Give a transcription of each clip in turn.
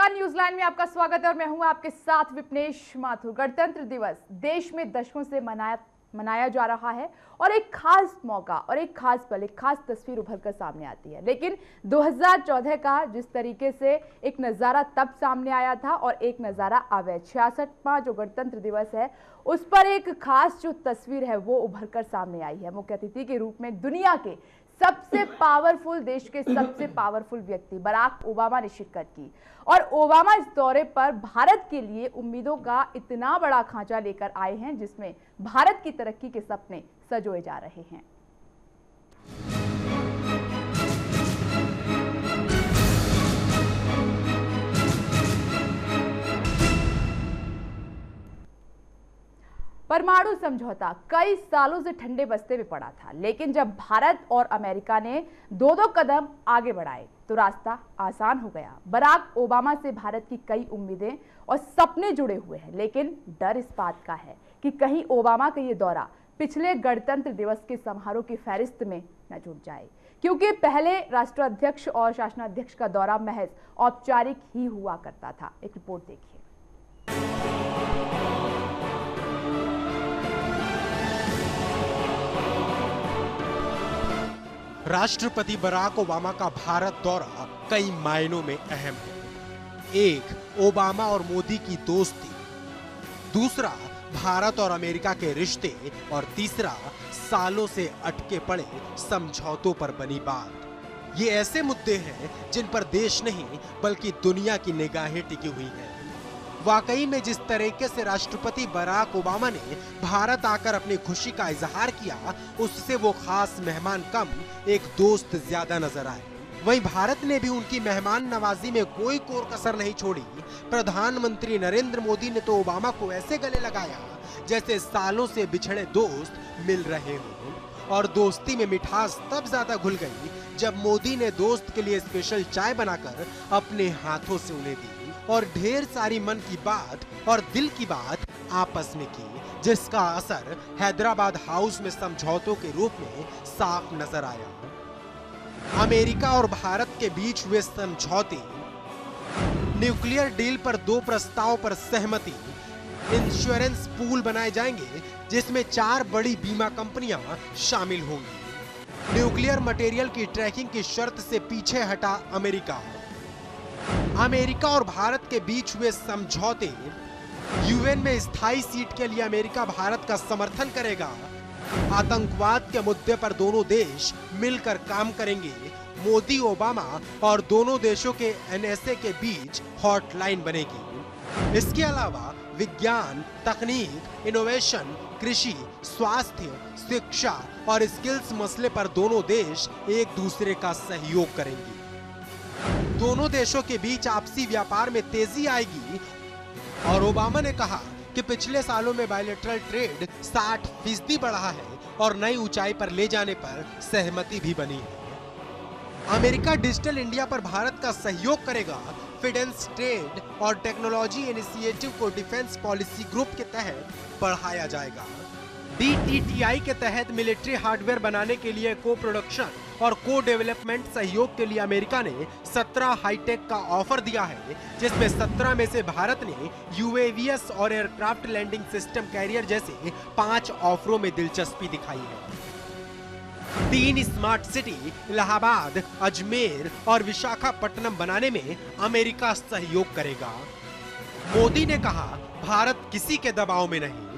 नमस्कार, न्यूजीलैंड में आपका स्वागत है और मैं हूं आपके साथ विपनेश माथुर। गणतंत्र दिवस देश में दशकों से मनाया जा रहा है और एक खास मौका और एक खास पल, एक खास तस्वीर उभर कर सामने आती है। लेकिन 2014 का जिस तरीके से एक नज़ारा तब सामने आया था और एक नज़ारा अवैध 66वां जो गणतंत्र दिवस है उस पर एक खास जो तस्वीर है वो उभर कर सामने आई है। मुख्य अतिथि के रूप में दुनिया के सबसे पावरफुल, देश के सबसे पावरफुल व्यक्ति बराक ओबामा ने शिरकत की और ओबामा इस दौरे पर भारत के लिए उम्मीदों का इतना बड़ा खांचा लेकर आए हैं जिसमें भारत की तरक्की के सपने सजोए जा रहे हैं। परमाणु समझौता कई सालों से ठंडे बस्ते में पड़ा था, लेकिन जब भारत और अमेरिका ने दो कदम आगे बढ़ाए तो रास्ता आसान हो गया। बराक ओबामा से भारत की कई उम्मीदें और सपने जुड़े हुए हैं, लेकिन डर इस बात का है कि कहीं ओबामा का ये दौरा पिछले गणतंत्र दिवस के समारोह की फहरिस्त में न जुट जाए, क्योंकि पहले राष्ट्राध्यक्ष और शासनाध्यक्ष का दौरा महज औपचारिक ही हुआ करता था। एक रिपोर्ट देखिए। राष्ट्रपति बराक ओबामा का भारत दौरा कई मायनों में अहम है। एक, ओबामा और मोदी की दोस्ती, दूसरा भारत और अमेरिका के रिश्ते और तीसरा सालों से अटके पड़े समझौतों पर बनी बात। ये ऐसे मुद्दे हैं जिन पर देश नहीं बल्कि दुनिया की निगाहें टिकी हुई हैं। वाकई में जिस तरीके से राष्ट्रपति बराक ओबामा ने भारत आकर अपनी खुशी का इजहार किया, उससे वो खास मेहमान कम एक दोस्त ज्यादा नजर आए। वहीं भारत ने भी उनकी मेहमान नवाजी में कोई कोर कसर नहीं छोड़ी। प्रधानमंत्री नरेंद्र मोदी ने तो ओबामा को ऐसे गले लगाया जैसे सालों से बिछड़े दोस्त मिल रहे हों, और दोस्ती में मिठास तब ज्यादा घुल गई जब मोदी ने दोस्त के लिए स्पेशल चाय बनाकर अपने हाथों से उन्हें दी और ढेर सारी मन की बात और दिल की बात आपस में की, जिसका असर हैदराबाद हाउस में समझौतों के रूप में साफ नजर आया। अमेरिका और भारत के बीच हुए समझौते, न्यूक्लियर डील पर 2 प्रस्ताव पर सहमति, इंश्योरेंस पूल बनाए जाएंगे जिसमें 4 बड़ी बीमा कंपनियां शामिल होंगी, न्यूक्लियर मटेरियल की ट्रैकिंग की शर्त से पीछे हटा अमेरिका, अमेरिका और भारत के बीच हुए समझौते, यूएन में स्थायी सीट के लिए अमेरिका भारत का समर्थन करेगा, आतंकवाद के मुद्दे पर दोनों देश मिलकर काम करेंगे, मोदी ओबामा और दोनों देशों के एनएसए के बीच हॉटलाइन बनेगी। इसके अलावा विज्ञान, तकनीक, इनोवेशन, कृषि, स्वास्थ्य, शिक्षा और स्किल्स मसले पर दोनों देश एक दूसरे का सहयोग करेंगे। दोनों देशों के बीच आपसी व्यापार में तेजी आएगी और ओबामा ने कहा कि पिछले सालों में बायलैटरल ट्रेड 60% बढ़ा है और नई ऊंचाई पर ले जाने पर सहमति भी बनी है। अमेरिका डिजिटल इंडिया पर भारत का सहयोग करेगा। फिडेंस ट्रेड और टेक्नोलॉजी इनिशिएटिव को डिफेंस पॉलिसी ग्रुप के तहत बढ़ाया जाएगा। DTTI के तहत मिलिट्री हार्डवेयर बनाने के लिए को प्रोडक्शन और को डेवलपमेंट सहयोग के लिए अमेरिका ने 17 हाईटेक का ऑफर दिया है, जिसमें 17 में से भारत ने UAVs और एयरक्राफ्ट लैंडिंग सिस्टम कैरियर जैसे 5 ऑफरों में दिलचस्पी दिखाई है। 3 स्मार्ट सिटी इलाहाबाद, अजमेर और विशाखापट्टनम बनाने में अमेरिका सहयोग करेगा। मोदी ने कहा, भारत किसी के दबाव में नहीं।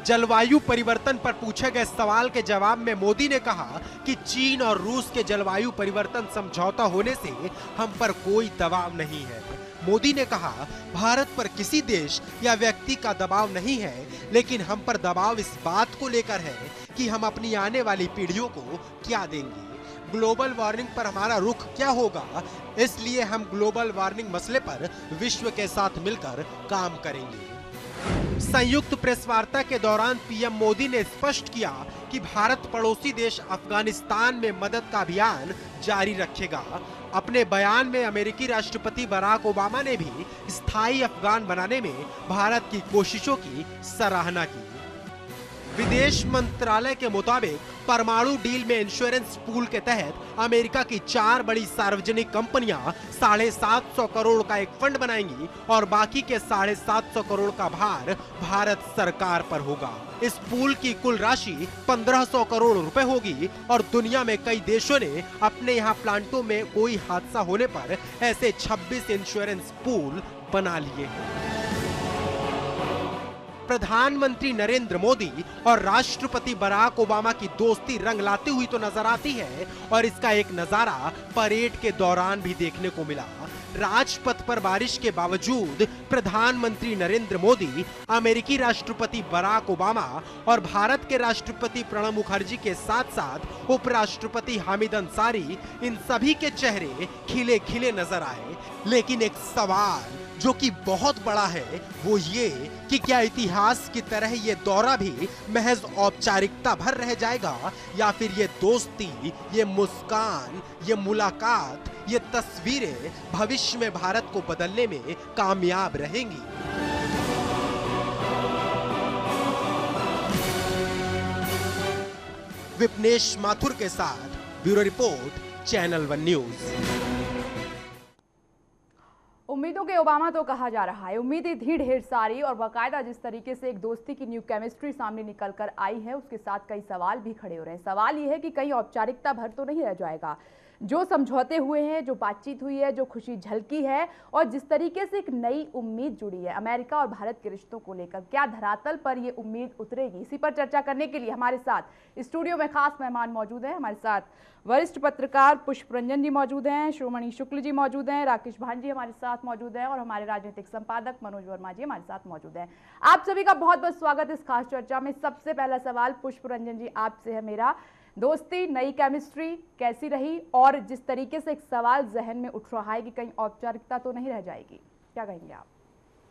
जलवायु परिवर्तन पर पूछे गए सवाल के जवाब में मोदी ने कहा कि चीन और रूस के जलवायु परिवर्तन समझौता होने से हम पर कोई दबाव नहीं है। मोदी ने कहा, भारत पर किसी देश या व्यक्ति का दबाव नहीं है, लेकिन हम पर दबाव इस बात को लेकर है कि हम अपनी आने वाली पीढ़ियों को क्या देंगे। ग्लोबल वार्मिंग पर हमारा रुख क्या होगा, इसलिए हम ग्लोबल वार्मिंग मसले पर विश्व के साथ मिलकर काम करेंगे। संयुक्त प्रेस वार्ता के दौरान पीएम मोदी ने स्पष्ट किया कि भारत पड़ोसी देश अफगानिस्तान में मदद का अभियान जारी रखेगा। अपने बयान में अमेरिकी राष्ट्रपति बराक ओबामा ने भी स्थायी अफगान बनाने में भारत की कोशिशों की सराहना की। विदेश मंत्रालय के मुताबिक परमाणु डील में इंश्योरेंस पूल के तहत अमेरिका की 4 बड़ी सार्वजनिक कंपनियां 750 करोड़ का एक फंड बनाएंगी और बाकी के 750 करोड़ का भार भारत सरकार पर होगा। इस पूल की कुल राशि 1500 करोड़ रुपए होगी और दुनिया में कई देशों ने अपने यहाँ प्लांटों में कोई हादसा होने पर ऐसे 26 इंश्योरेंस पूल बना लिए हैं। प्रधानमंत्री नरेंद्र मोदी और राष्ट्रपति बराक ओबामा की दोस्ती रंग लाती हुई तो नजर आती है और इसका एक नजारा परेड के दौरान भी देखने को मिला। राजपथ पर बारिश के बावजूद प्रधानमंत्री नरेंद्र मोदी, अमेरिकी राष्ट्रपति बराक ओबामा और भारत के राष्ट्रपति प्रणब मुखर्जी के साथ साथ उपराष्ट्रपति हामिद अंसारी, इन सभी के चेहरे खिले खिले नजर आए। लेकिन एक सवाल जो कि बहुत बड़ा है वो ये कि क्या इतिहास की तरह ये दौरा भी महज औपचारिकता भर रह जाएगा या फिर ये दोस्ती, ये मुस्कान, ये मुलाकात, ये तस्वीरें भविष्य में भारत को बदलने में कामयाब रहेंगी। विपनेश माथुर के साथ ब्यूरो रिपोर्ट, चैनल 1 न्यूज। उम्मीदों के ओबामा तो कहा जा रहा है, उम्मीदें थी ढेर सारी और बाकायदा जिस तरीके से एक दोस्ती की न्यू केमिस्ट्री सामने निकल कर आई है उसके साथ कई सवाल भी खड़े हो रहे हैं। सवाल ये है कि कहीं औपचारिकता भर तो नहीं रह जाएगा। जो समझौते हुए हैं, जो बातचीत हुई है, जो खुशी झलकी है और जिस तरीके से एक नई उम्मीद जुड़ी है अमेरिका और भारत के रिश्तों को लेकर, क्या धरातल पर ये उम्मीद उतरेगी? इसी पर चर्चा करने के लिए हमारे साथ स्टूडियो में खास मेहमान मौजूद हैं। हमारे साथ वरिष्ठ पत्रकार पुष्परंजन जी मौजूद हैं, शिरोमणि शुक्ल जी मौजूद हैं, राकेश भांजी हमारे साथ मौजूद हैं और हमारे राजनीतिक संपादक मनोज वर्मा जी हमारे साथ मौजूद हैं। आप सभी का बहुत बहुत स्वागत इस खास चर्चा में। सबसे पहला सवाल पुष्परंजन जी आपसे है मेरा, दोस्ती, नई केमिस्ट्री कैसी रही? और जिस तरीके से एक सवाल जहन में उठ रहा है कि कहीं औपचारिकता तो नहीं रह जाएगी, क्या कहेंगे आप?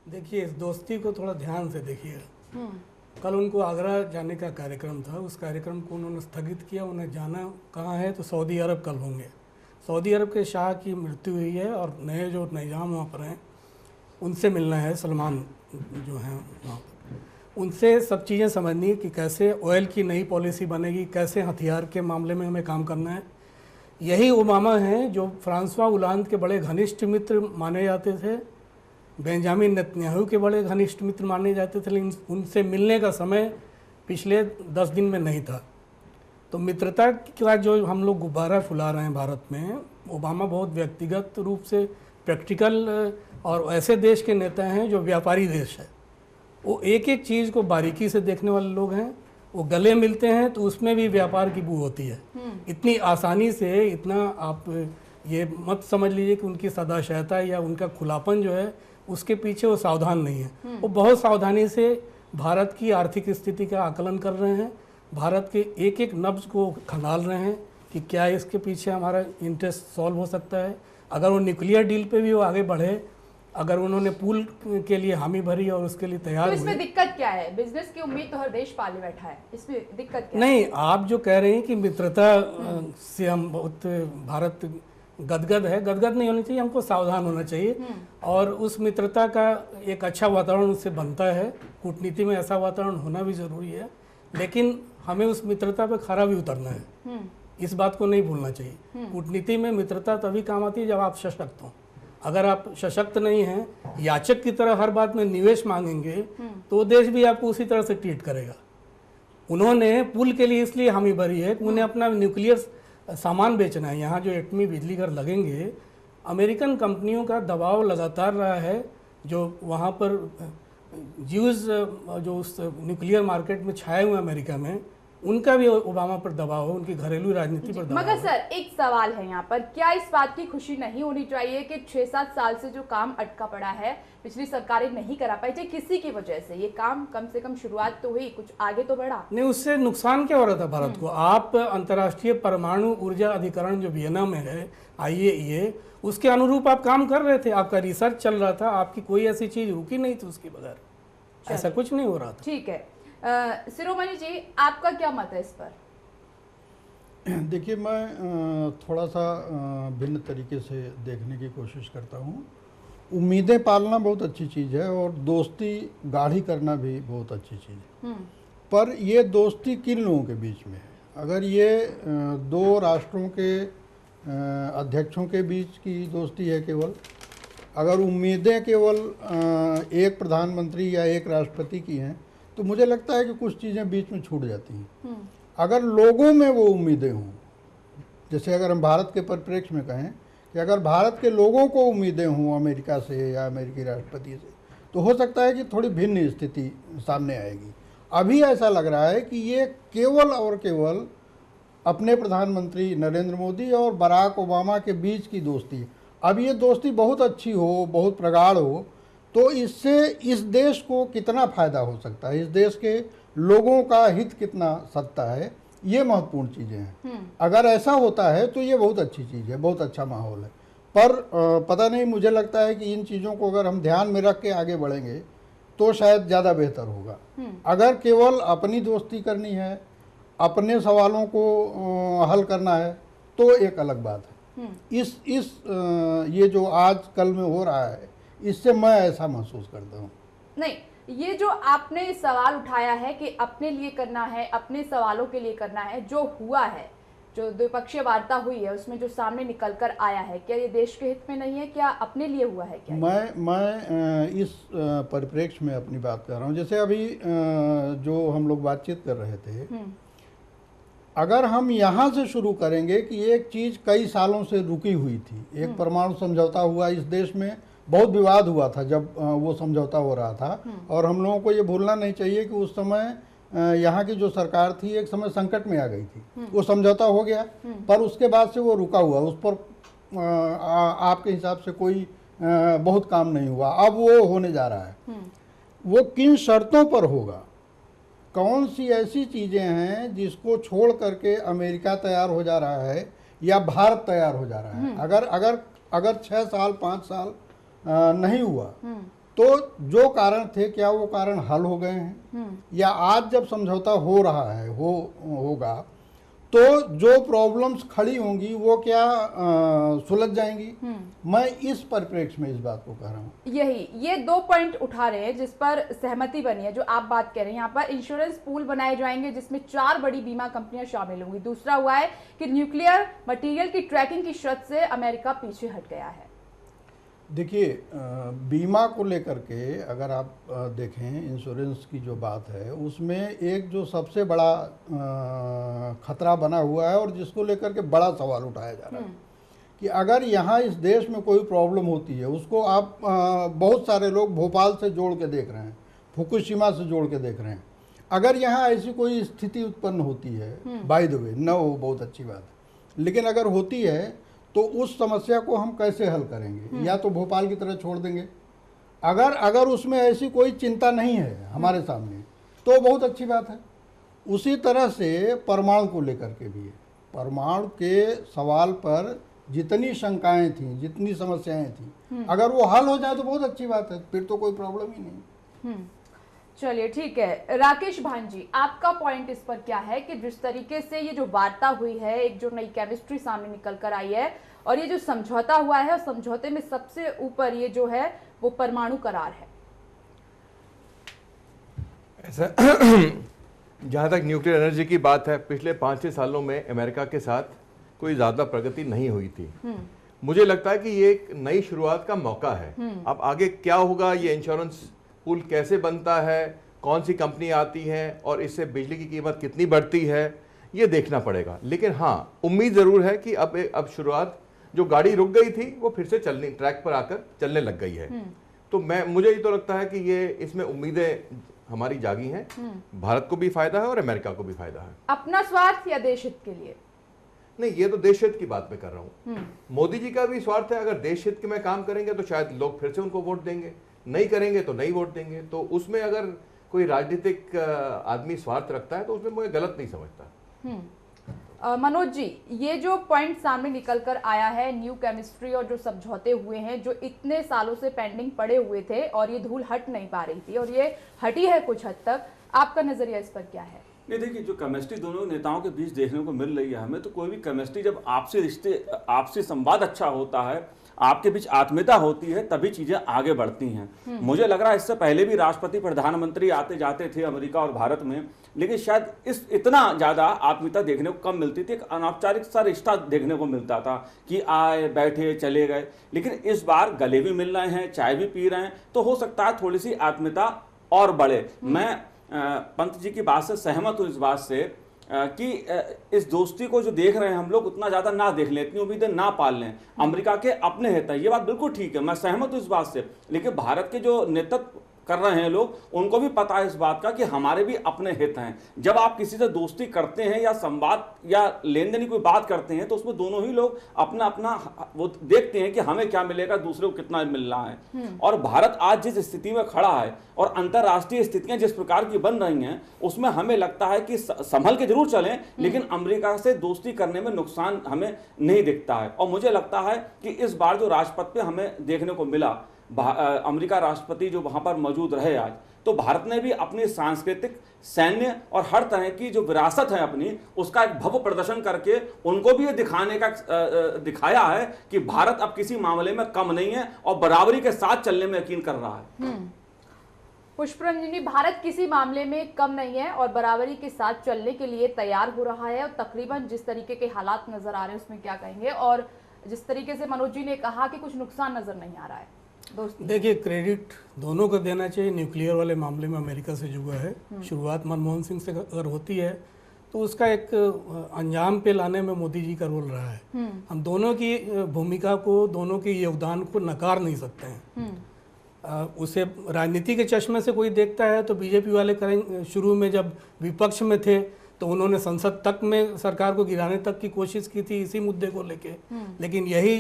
देखिए, इस दोस्ती को थोड़ा ध्यान से देखिएगा। कल उनको आगरा जाने का कार्यक्रम था, उस कार्यक्रम को उन्होंने स्थगित किया। उन्हें जाना कहाँ है तो सऊदी अरब कल होंगे। सऊदी अरब के शाह की मृत्यु हुई है और नए जो निज़ाम वहाँ पर हैं उनसे मिलना है, सलमान जो हैं वहाँ पर, उनसे सब चीज़ें समझनी है कि कैसे ऑयल की नई पॉलिसी बनेगी, कैसे हथियार के मामले में हमें काम करना है। यही ओबामा हैं जो फ्रांसवा ओलांद के बड़े घनिष्ठ मित्र माने जाते थे, बेंजामिन नेतन्याहू के बड़े घनिष्ठ मित्र माने जाते थे, लेकिन उनसे मिलने का समय पिछले 10 दिन में नहीं था। तो मित्रता का जो हम लोग गुब्बारा फुला रहे हैं भारत में, ओबामा बहुत व्यक्तिगत रूप से प्रैक्टिकल और ऐसे देश के नेता हैं जो व्यापारी देश है। वो एक एक चीज़ को बारीकी से देखने वाले लोग हैं। वो गले मिलते हैं तो उसमें भी व्यापार की बू होती है। इतनी आसानी से, इतना आप ये मत समझ लीजिए कि उनकी सदाशयता या उनका खुलापन जो है उसके पीछे वो सावधान नहीं है। वो बहुत सावधानी से भारत की आर्थिक स्थिति का आकलन कर रहे हैं, भारत के एक एक नब्ज को खंगाल रहे हैं कि क्या इसके पीछे हमारा इंटरेस्ट सॉल्व हो सकता है। अगर वो न्यूक्लियर डील पे भी वो आगे बढ़े, अगर उन्होंने पूल के लिए हामी भरी और उसके लिए तैयार तो इसमें दिक्कत क्या है? बिजनेस की उम्मीद तो हर देश पाले बैठा है, इसमें दिक्कत क्या नहीं है? आप जो कह रहे हैं कि मित्रता से हम बहुत भारत गदगद है, गदगद नहीं होनी चाहिए, हमको सावधान होना चाहिए और उस मित्रता का एक अच्छा वातावरण उससे बनता है। कूटनीति में ऐसा वातावरण होना भी जरूरी है, लेकिन हमें उस मित्रता पे खरा भी उतरना है। इस बात को नहीं भूलना चाहिए। कूटनीति में मित्रता तभी काम आती है जब आप सशक्त हों। अगर आप सशक्त नहीं हैं, याचक की तरह हर बात में निवेश मांगेंगे तो देश भी आपको उसी तरह से ट्रीट करेगा। उन्होंने पुल के लिए इसलिए हामी भरी है कि उन्हें अपना न्यूक्लियर सामान बेचना है। यहाँ जो एटमी बिजली घर लगेंगे, अमेरिकन कंपनियों का दबाव लगातार रहा है। जो वहाँ पर ज्यूज़ जो उस न्यूक्लियर मार्केट में छाए हुए अमेरिका में, उनका भी ओबामा पर दबाव है, उनकी घरेलू राजनीति पर दबाव है। मगर सर एक सवाल है यहाँ पर, क्या इस बात की खुशी नहीं होनी चाहिए कि 6-7 साल से जो काम अटका पड़ा है, पिछली सरकारें नहीं करा पाई, चाहे किसी की वजह से, ये काम कम से कम शुरुआत तो हुई, कुछ आगे तो बढ़ा नहीं। उससे नुकसान क्या हो रहा था भारत को? आप अंतर्राष्ट्रीय परमाणु ऊर्जा अधिकरण जो वियना में है, IAEA, उसके अनुरूप आप काम कर रहे थे, आपका रिसर्च चल रहा था, आपकी कोई ऐसी चीज रुकी नहीं थी उसके बगैर, ऐसा कुछ नहीं हो रहा था। ठीक है, शिरोमणि जी आपका क्या मत है इस पर? देखिए, मैं थोड़ा सा भिन्न तरीके से देखने की कोशिश करता हूँ। उम्मीदें पालना बहुत अच्छी चीज़ है और दोस्ती गाढ़ी करना भी बहुत अच्छी चीज़ है। पर ये दोस्ती किन लोगों के बीच में है? अगर ये दो राष्ट्रों के अध्यक्षों के बीच की दोस्ती है केवल, अगर उम्मीदें केवल एक प्रधानमंत्री या एक राष्ट्रपति की हैं, तो मुझे लगता है कि कुछ चीज़ें बीच में छूट जाती हैं। अगर लोगों में वो उम्मीदें हों, जैसे अगर हम भारत के परिप्रेक्ष्य में कहें कि अगर भारत के लोगों को उम्मीदें हों अमेरिका से या अमेरिकी राष्ट्रपति से, तो हो सकता है कि थोड़ी भिन्न स्थिति सामने आएगी। अभी ऐसा लग रहा है कि ये केवल और केवल अपने प्रधानमंत्री नरेंद्र मोदी और बराक ओबामा के बीच की दोस्ती है। अब ये दोस्ती बहुत अच्छी हो, बहुत प्रगाढ़ हो, तो इससे इस देश को कितना फ़ायदा हो सकता है, इस देश के लोगों का हित कितना सकता है, ये महत्वपूर्ण चीज़ें हैं। अगर ऐसा होता है तो ये बहुत अच्छी चीज़ है, बहुत अच्छा माहौल है। पर पता नहीं, मुझे लगता है कि इन चीज़ों को अगर हम ध्यान में रख के आगे बढ़ेंगे तो शायद ज़्यादा बेहतर होगा। अगर केवल अपनी दोस्ती करनी है, अपने सवालों को हल करना है, तो एक अलग बात है। ये जो आज कल में हो रहा है, इससे मैं ऐसा महसूस करता हूँ। नहीं, ये जो आपने सवाल उठाया है कि अपने लिए करना है, अपने सवालों के लिए करना है, जो हुआ है, जो द्विपक्षीय वार्ता हुई है, उसमें जो सामने निकल कर आया है, क्या ये देश के हित में नहीं है, क्या अपने लिए हुआ है? क्या मैं इस परिप्रेक्ष्य में अपनी बात कर रहा हूँ। जैसे अभी जो हम लोग बातचीत कर रहे थे, अगर हम यहाँ से शुरू करेंगे कि एक चीज़ कई सालों से रुकी हुई थी, एक परमाणु समझौता हुआ, इस देश में बहुत विवाद हुआ था जब वो समझौता हो रहा था, और हम लोगों को ये भूलना नहीं चाहिए कि उस समय यहाँ की जो सरकार थी एक समय संकट में आ गई थी। वो समझौता हो गया, पर उसके बाद से वो रुका हुआ, उस पर आपके हिसाब से कोई बहुत काम नहीं हुआ। अब वो होने जा रहा है। वो किन शर्तों पर होगा, कौन सी ऐसी चीज़ें हैं जिसको छोड़ करके अमेरिका तैयार हो जा रहा है या भारत तैयार हो जा रहा है। अगर 6 साल 5 साल नहीं हुआ तो जो कारण थे, क्या वो कारण हल हो गए हैं, या आज जब समझौता हो रहा है होगा तो जो प्रॉब्लम्स खड़ी होंगी वो क्या सुलझ जाएंगी। मैं इस परिप्रेक्ष्य में इस बात को कह रहा हूँ। ये 2 पॉइंट उठा रहे हैं जिस पर सहमति बनी है, जो आप बात कह रहे हैं। यहाँ पर इंश्योरेंस पूल बनाए जाएंगे जिसमें 4 बड़ी बीमा कंपनियां शामिल होंगी। दूसरा हुआ है कि न्यूक्लियर मटेरियल की ट्रैकिंग की शर्त से अमेरिका पीछे हट गया है। देखिए, बीमा को लेकर के अगर आप देखें, इंश्योरेंस की जो बात है उसमें एक जो सबसे बड़ा खतरा बना हुआ है और जिसको लेकर के बड़ा सवाल उठाया जा रहा है कि अगर यहाँ इस देश में कोई प्रॉब्लम होती है, उसको आप बहुत सारे लोग भोपाल से जोड़ के देख रहे हैं, फुकुशिमा से जोड़ के देख रहे हैं। अगर यहाँ ऐसी कोई स्थिति उत्पन्न होती है, बाय द वे न हो, बहुत अच्छी बात है, लेकिन अगर होती है तो उस समस्या को हम कैसे हल करेंगे? या तो भोपाल की तरह छोड़ देंगे। अगर उसमें ऐसी कोई चिंता नहीं है हमारे सामने तो बहुत अच्छी बात है। उसी तरह से परमाणु को लेकर के भी है। परमाणु के सवाल पर जितनी शंकाएं थीं, जितनी समस्याएं थीं, अगर वो हल हो जाए तो बहुत अच्छी बात है, फिर तो कोई प्रॉब्लम ही नहीं। चलिए ठीक है। राकेश भांजी, आपका पॉइंट इस पर क्या है कि जिस तरीके से ये जो वार्ता हुई है, एक जो नई केमिस्ट्री सामने निकल कर आई है, और ये जो समझौता हुआ है, और समझौते में सबसे ऊपर ये जो है वो परमाणु करार है। ऐसा जहाँ तक न्यूक्लियर एनर्जी की बात है, पिछले 5-6 सालों में अमेरिका के साथ कोई ज़्यादा प्रगति नहीं हुई थी। मुझे लगता है कि ये एक नई शुरुआत का मौका है। अब आगे क्या होगा, ये इंश्योरेंस पूल कैसे बनता है, कौन सी कंपनी आती है और इससे बिजली की कीमत कितनी बढ़ती है, ये देखना पड़ेगा। लेकिन हाँ, उम्मीद ज़रूर है कि अब शुरुआत, जो गाड़ी रुक गई थी वो फिर से चलने, ट्रैक पर आकर चलने लग गई है। तो मुझे ये तो लगता है कि ये इसमें उम्मीदें हमारी जागी हैं। भारत को भी फायदा है और अमेरिका को भी फायदा है। अपना स्वार्थ या देश हित के लिए? नहीं, ये तो देश हित की बात मैं कर रहा हूँ। मोदी जी का भी स्वार्थ है। अगर देश हित में काम करेंगे तो शायद लोग फिर से उनको वोट देंगे, नहीं करेंगे तो नहीं वोट देंगे। तो उसमें अगर कोई राजनीतिक आदमी स्वार्थ रखता है तो उसमें मुझे गलत नहीं समझता। मनोज जी, ये जो पॉइंट सामने निकल कर आया है, न्यू केमिस्ट्री और जो समझौते हुए हैं, जो इतने सालों से पेंडिंग पड़े हुए थे और ये धूल हट नहीं पा रही थी और ये हटी है कुछ हद तक, आपका नजरिया इस पर क्या है? नहीं, देखिए, जो केमिस्ट्री दोनों नेताओं के बीच देखने को मिल रही है हमें, तो कोई भी केमिस्ट्री जब आपसी संवाद अच्छा होता है, आपके बीच आत्मीयता होती है तभी चीजें आगे बढ़ती हैं। मुझे लग रहा है इससे पहले भी राष्ट्रपति प्रधानमंत्री आते जाते थे अमेरिका और भारत में, लेकिन शायद इस इतना ज्यादा आत्मीयता देखने को कम मिलती थी। एक अनौपचारिक सा रिश्ता देखने को मिलता था कि आए बैठे चले गए, लेकिन इस बार गले भी मिल रहे हैं, चाय भी पी रहे हैं, तो हो सकता है थोड़ी सी आत्मीयता और बढ़े। मैं पंत जी की बात से सहमत हूं इस बात से कि इस दोस्ती को जो देख रहे हैं हम लोग उतना ज्यादा ना देख लें, इतनी उम्मीदें ना पाल लें। अमेरिका के अपने हित है, ये बात बिल्कुल ठीक है, मैं सहमत हूं इस बात से, लेकिन भारत के जो नेतृत्व कर रहे हैं लोग, उनको भी पता है इस बात का कि हमारे भी अपने हित हैं। जब आप किसी से दोस्ती करते हैं या संवाद या लेन देन की कोई बात करते हैं तो उसमें दोनों ही लोग अपना अपना वो देखते हैं कि हमें क्या मिलेगा, दूसरे को कितना मिल रहा है। और भारत आज जिस स्थिति में खड़ा है और अंतर्राष्ट्रीय स्थितियां जिस प्रकार की बन रही हैं, उसमें हमें लगता है कि संभल के जरूर चलें, लेकिन अमेरिका से दोस्ती करने में नुकसान हमें नहीं दिखता है। और मुझे लगता है कि इस बार जो राजपथ पे हमें देखने को मिला, अमेरिका राष्ट्रपति जो वहां पर मौजूद रहे आज, तो भारत ने भी अपनी सांस्कृतिक, सैन्य और हर तरह की जो विरासत है अपनी, उसका एक भव्य प्रदर्शन करके उनको भी ये दिखाया है कि भारत अब किसी मामले में कम नहीं है और बराबरी के साथ चलने में यकीन कर रहा है। पुष्परंजनी, भारत किसी मामले में कम नहीं है और बराबरी के साथ चलने के लिए तैयार हो रहा है, और तकरीबन जिस तरीके के हालात नजर आ रहे हैं उसमें क्या कहेंगे? और जिस तरीके से मनोज जी ने कहा कि कुछ नुकसान नजर नहीं आ रहा है, देखिए क्रेडिट दोनों को देना चाहिए। न्यूक्लियर वाले मामले में अमेरिका से जुड़ा है, शुरुआत मनमोहन सिंह से अगर होती है तो उसका एक अंजाम पे लाने में मोदी जी का रोल रहा है। हम दोनों की भूमिका को, दोनों के योगदान को नकार नहीं सकते हैं। उसे राजनीति के चश्मे से कोई देखता है तो बीजेपी वाले करें, शुरू में जब विपक्ष में थे तो उन्होंने संसद तक में सरकार को गिराने तक की कोशिश की थी इसी मुद्दे को लेके, लेकिन यही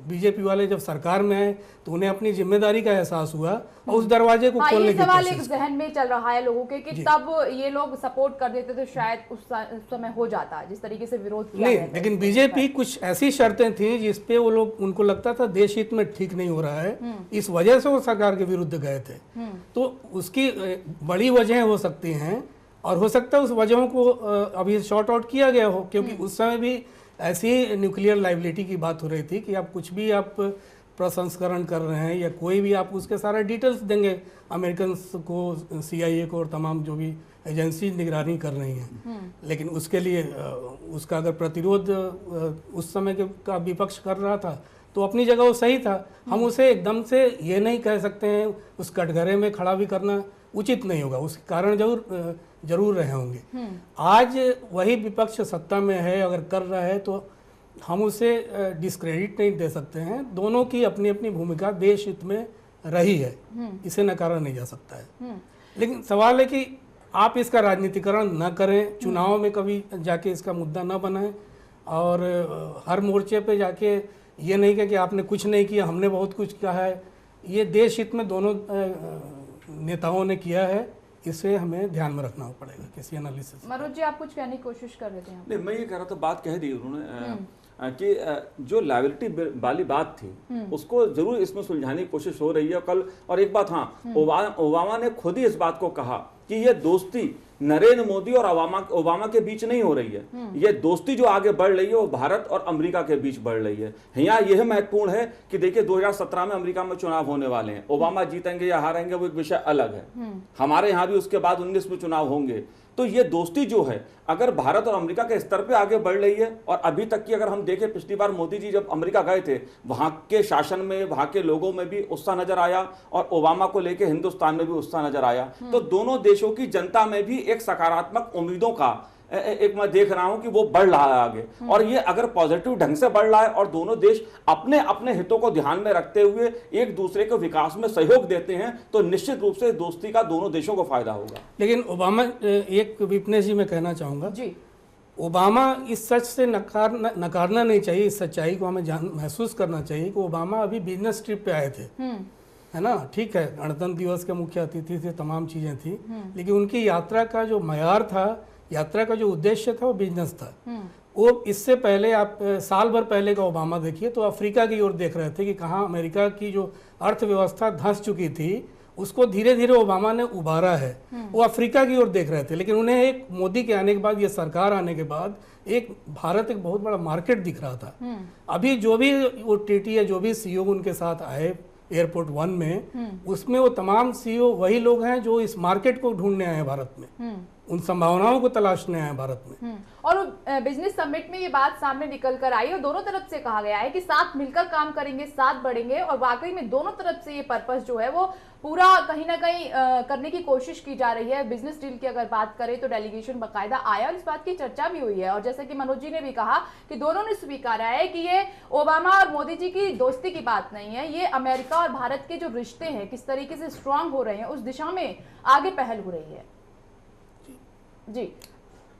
बीजेपी वाले जब सरकार में आए तो उन्हें अपनी जिम्मेदारी का एहसास हुआ और उस दरवाजे को खोलने की सवाल कोशिश एक जहन में चल रहा है लोगों के कि तब ये लोग सपोर्ट कर देते तो शायद उस समय हो जाता जिस तरीके से विरोध किया नहीं, लेकिन बीजेपी कुछ ऐसी शर्तें थी जिसपे वो लोग, उनको लगता था देश हित में ठीक नहीं हो रहा है, इस वजह से वो सरकार के विरुद्ध गए थे। तो उसकी बड़ी वजह हो सकती हैं और हो सकता है उस वजहों को अभी शॉर्ट आउट किया गया हो, क्योंकि उस समय भी ऐसी न्यूक्लियर लाइबिलिटी की बात हो रही थी कि आप कुछ भी आप प्रसंस्करण कर रहे हैं या कोई भी आप उसके सारा डिटेल्स देंगे अमेरिकन को, CIA को और तमाम जो भी एजेंसी निगरानी कर रही हैं, लेकिन उसके लिए उसका अगर प्रतिरोध उस समय का विपक्ष कर रहा था तो अपनी जगह वो सही था। हम उसे एकदम से ये नहीं कह सकते हैं, उस कटघरे में खड़ा भी करना उचित नहीं होगा, उसके कारण जरूर रहे होंगे। आज वही विपक्ष सत्ता में है, अगर कर रहा है तो हम उसे डिस्क्रेडिट नहीं दे सकते हैं। दोनों की अपनी अपनी भूमिका देश हित में रही है, इसे नकारा नहीं जा सकता है। लेकिन सवाल है कि आप इसका राजनीतिकरण न करें, चुनाव में कभी जाके इसका मुद्दा न बनाएं और हर मोर्चे पे जाके ये नहीं कहे कि आपने कुछ नहीं किया, हमने बहुत कुछ कहा है। ये देश हित में दोनों नेताओं ने किया है, इसे हमें ध्यान में रखना पड़ेगा किसी एनालिसिस। मनोज जी, आप कुछ कहने की कोशिश कर रहे थे? नहीं, मैं ये कह रहा था, बात कह दी उन्होंने कि जो लायबिलिटी वाली बात थी उसको जरूर इसमें सुलझाने की कोशिश हो रही है कल। और एक बात, हाँ, ओबामा ने खुद ही इस बात को कहा कि ये दोस्ती नरेंद्र मोदी और ओबामा के बीच नहीं हो रही है, ये दोस्ती जो आगे बढ़ रही है वो भारत और अमेरिका के बीच बढ़ रही है। यहाँ यह महत्वपूर्ण है कि देखिए 2017 में अमेरिका में चुनाव होने वाले हैं, ओबामा जीतेंगे या हारेंगे वो एक विषय अलग है, हमारे यहाँ भी उसके बाद 19 में चुनाव होंगे। तो ये दोस्ती जो है अगर भारत और अमेरिका के स्तर पे आगे बढ़ रही है, और अभी तक की अगर हम देखें, पिछली बार मोदी जी जब अमेरिका गए थे वहां के शासन में, वहां के लोगों में भी उत्साह नजर आया और ओबामा को लेके हिंदुस्तान में भी उत्साह नजर आया। तो दोनों देशों की जनता में भी एक सकारात्मक उम्मीदों का एक मैं देख रहा हूं कि वो बढ़ रहा है आगे, और ये अगर पॉजिटिव ढंग से बढ़ रहा है और दोनों देश अपने अपने हितों को ध्यान में रखते हुए एक दूसरे के विकास में सहयोग देते हैं तो निश्चित रूप से दोस्ती का दोनों देशों को फायदा होगा। लेकिन ओबामा, एक विपनेश जी मैं कहना चाहूंगा जी, ओबामा इस सच से नकारना नहीं चाहिए, इस सच्चाई को हमें महसूस करना चाहिए कि ओबामा अभी बिजनेस ट्रिप पे आए थे, है ना, ठीक है, गणतंत्र दिवस के मुख्य अतिथि थे, तमाम चीजें थी, लेकिन उनकी यात्रा का जो मयार था, यात्रा का जो उद्देश्य था वो बिजनेस था। वो इससे पहले आप साल भर पहले का ओबामा देखिए तो अफ्रीका की ओर देख रहे थे कि कहाँ अमेरिका की जो अर्थव्यवस्था धंस चुकी थी उसको धीरे धीरे ओबामा ने उभारा है। वो अफ्रीका की ओर देख रहे थे, लेकिन उन्हें एक मोदी के आने के बाद, ये सरकार आने के बाद एक भारत एक बहुत बड़ा मार्केट दिख रहा था। अभी जो भी वो टीटी या जो भी सीईओ उनके साथ आए एयरपोर्ट 1 में, उसमें वो तमाम सीईओ वही लोग हैं जो इस मार्केट को ढूंढने आए हैं भारत में, उन संभावनाओं को तलाशने आए हैं भारत में। और बिजनेस समिट में ये बात सामने निकल कर आई और दोनों तरफ से कहा गया है कि साथ मिलकर काम करेंगे, साथ बढ़ेंगे, और वाकई में दोनों तरफ से ये पर्पस जो है वो पूरा कहीं ना कहीं करने की कोशिश की जा रही है। बिजनेस डील की अगर बात करें तो डेलीगेशन बाकायदा आया और इस बात की चर्चा भी हुई है, और जैसा कि मनोज जी ने भी कहा कि दोनों ने स्वीकारा है कि ये ओबामा और मोदी जी की दोस्ती की बात नहीं है, ये अमेरिका और भारत के जो रिश्ते हैं किस तरीके से स्ट्रांग हो रहे हैं उस दिशा में आगे पहल हो रही है। जी,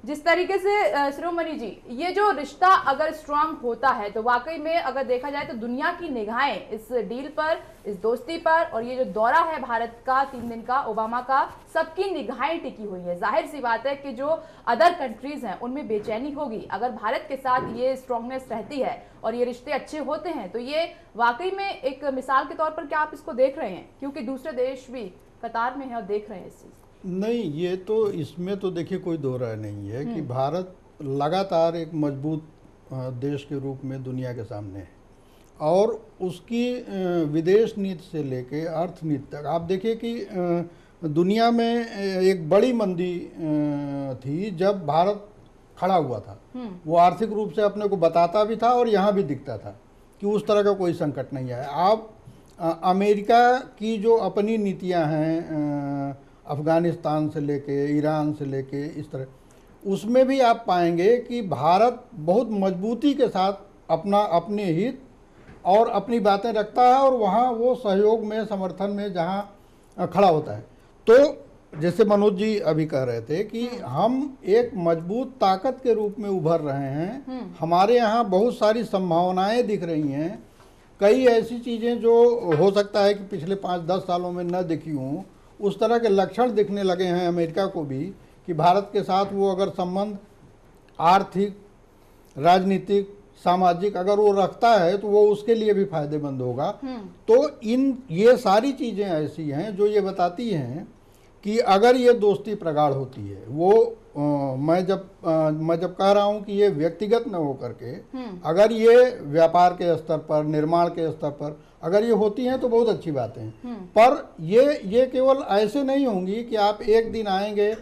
जिस तरीके से शिरोमणि जी, ये जो रिश्ता अगर स्ट्रांग होता है तो वाकई में अगर देखा जाए तो दुनिया की निगाहें इस डील पर, इस दोस्ती पर, और ये जो दौरा है भारत का 3 दिन का ओबामा का, सबकी निगाहें टिकी हुई है। जाहिर सी बात है कि जो अदर कंट्रीज हैं उनमें बेचैनी होगी अगर भारत के साथ ये स्ट्रांगनेस रहती है और ये रिश्ते अच्छे होते हैं, तो ये वाकई में एक मिसाल के तौर पर क्या आप इसको देख रहे हैं, क्योंकि दूसरे देश भी कतार में है और देख रहे हैं इस चीज़? नहीं, ये तो इसमें तो देखिए कोई दो राय नहीं है कि भारत लगातार एक मजबूत देश के रूप में दुनिया के सामने है, और उसकी विदेश नीति से लेके अर्थनीति तक आप देखिए कि दुनिया में एक बड़ी मंदी थी जब भारत खड़ा हुआ था। वो आर्थिक रूप से अपने को बताता भी था और यहाँ भी दिखता था कि उस तरह का कोई संकट नहीं आया। अब अमेरिका की जो अपनी नीतियाँ हैं, अफ़गानिस्तान से लेके ईरान से लेके इस तरह, उसमें भी आप पाएंगे कि भारत बहुत मजबूती के साथ अपने हित और अपनी बातें रखता है, और वहाँ वो सहयोग में, समर्थन में जहाँ खड़ा होता है। तो जैसे मनोज जी अभी कह रहे थे कि हम एक मजबूत ताकत के रूप में उभर रहे हैं, हमारे यहाँ बहुत सारी संभावनाएं दिख रही हैं, कई ऐसी चीज़ें जो हो सकता है कि पिछले 5-10 सालों में न दिखी हों, उस तरह के लक्षण दिखने लगे हैं अमेरिका को भी कि भारत के साथ वो अगर संबंध आर्थिक, राजनीतिक, सामाजिक अगर वो रखता है तो वो उसके लिए भी फायदेमंद होगा। तो ये सारी चीज़ें ऐसी हैं जो ये बताती हैं कि अगर ये दोस्ती प्रगाढ़ होती है, वो मैं जब कह रहा हूँ कि ये व्यक्तिगत न हो करके, अगर ये व्यापार के स्तर पर, निर्माण के स्तर पर अगर ये होती हैं तो बहुत अच्छी बात है। पर ये केवल ऐसे नहीं होंगी कि आप एक दिन आएंगे,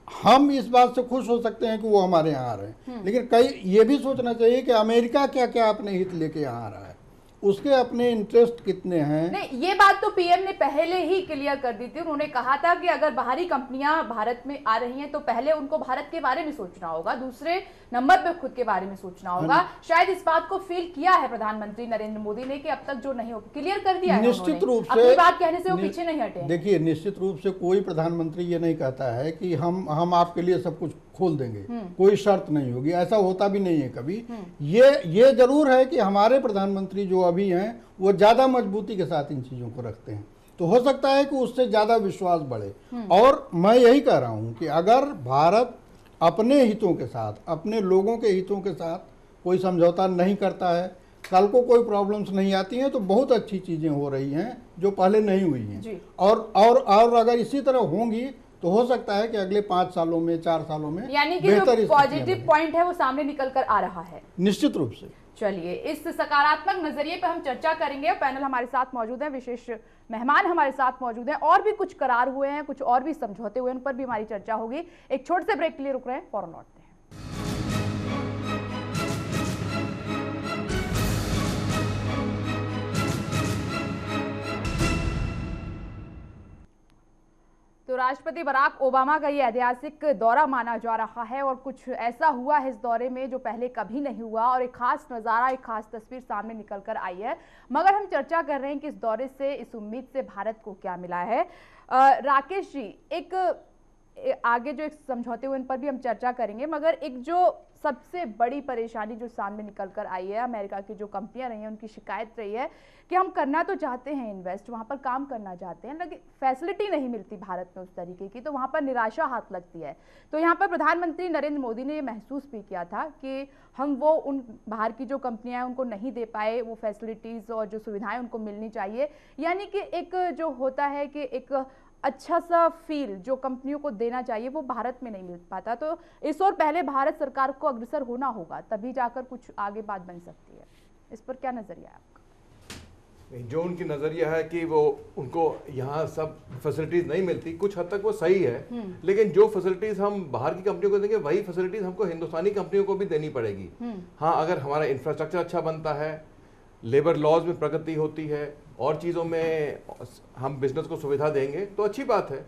हम इस बात से खुश हो सकते हैं कि वो हमारे यहाँ आ रहे हैं, लेकिन कई ये भी सोचना चाहिए कि अमेरिका क्या क्या अपने हित लेके यहाँ आ रहा है, उसके अपने इंटरेस्ट कितने हैं। नहीं, ये बात तो पीएम ने पहले ही क्लियर कर दी थी। उन्होंने कहा था कि अगर बाहरी कंपनियां भारत में आ रही हैं तो पहले उनको भारत के बारे में सोचना होगा, दूसरे नंबर पे खुद के बारे में सोचना होगा। शायद इस बात को फील किया है प्रधानमंत्री नरेंद्र मोदी ने कि अब तक जो नहीं हो, क्लियर कर दिया है। निश्चित रूप से अपनी बात कहने से वो पीछे नहीं हटे। देखिए, निश्चित रूप से कोई प्रधानमंत्री ये नहीं कहता है कि हम आपके लिए सब कुछ खोल देंगे, कोई शर्त नहीं होगी, ऐसा होता भी नहीं है कभी। ये जरूर है कि हमारे प्रधानमंत्री जो अभी हैं वो ज्यादा मजबूती के साथ इन चीजों को रखते हैं, तो हो सकता है कि उससे ज्यादा विश्वास बढ़े। और मैं यही कह रहा हूं कि अगर भारत अपने हितों के साथ, अपने लोगों के हितों के साथ कोई समझौता नहीं करता है, कल को कोई प्रॉब्लम्स नहीं आती हैं, तो बहुत अच्छी चीजें हो रही हैं जो पहले नहीं हुई हैं। और अगर इसी तरह होंगी तो हो सकता है कि अगले 5 सालों में, 4 सालों में, यानी कि जो पॉजिटिव पॉइंट है वो सामने निकल कर आ रहा है। निश्चित रूप से। चलिए, इस सकारात्मक नजरिए पर हम चर्चा करेंगे। पैनल हमारे साथ मौजूद है, विशेष मेहमान हमारे साथ मौजूद हैं, और भी कुछ करार हुए हैं, कुछ और भी समझौते हुए हैं, उन पर भी हमारी चर्चा होगी। एक छोटे से ब्रेक के लिए रुक रहे हैं, फौरन लौटते हैं। तो राष्ट्रपति बराक ओबामा का ये ऐतिहासिक दौरा माना जा रहा है, और कुछ ऐसा हुआ है इस दौरे में जो पहले कभी नहीं हुआ, और एक खास नज़ारा, एक खास तस्वीर सामने निकल कर आई है। मगर हम चर्चा कर रहे हैं कि इस दौरे से, इस उम्मीद से भारत को क्या मिला है। राकेश जी, आगे जो एक समझौते हुए उन पर भी हम चर्चा करेंगे, मगर एक जो सबसे बड़ी परेशानी जो सामने निकल कर आई है, अमेरिका की जो कंपनियां रही हैं उनकी शिकायत रही है कि हम करना तो चाहते हैं इन्वेस्ट, वहां पर काम करना चाहते हैं, लेकिन फैसिलिटी नहीं मिलती भारत में उस तरीके की, तो वहां पर निराशा हाथ लगती है। तो यहाँ पर प्रधानमंत्री नरेंद्र मोदी ने ये महसूस भी किया था कि हम वो उन बाहर की जो कंपनियां हैं उनको नहीं दे पाए, वो फैसिलिटीज़ और जो सुविधाएं उनको मिलनी चाहिए, यानी कि एक जो होता है कि एक अच्छा सा फील जो कंपनियों को देना चाहिए वो भारत में नहीं मिल पाता। तो इस और पहले भारत सरकार को अग्रसर होना होगा, तभी जाकर कुछ आगे बात बन सकती है। इस पर क्या नजरिया है आपका? जो उनकी नज़रिया है कि वो उनको यहाँ सब फैसिलिटीज़ नहीं मिलती, कुछ हद तक वो सही है, लेकिन जो फैसिलिटीज़ हम बाहर की कंपनियों को देंगे वही फैसिलिटीज़ हमको हिंदुस्तानी कंपनियों को भी देनी पड़ेगी। हाँ, अगर हमारा इंफ्रास्ट्रक्चर अच्छा बनता है, लेबर लॉज में प्रगति होती है और चीज़ों में हम बिजनेस को सुविधा देंगे तो अच्छी बात है।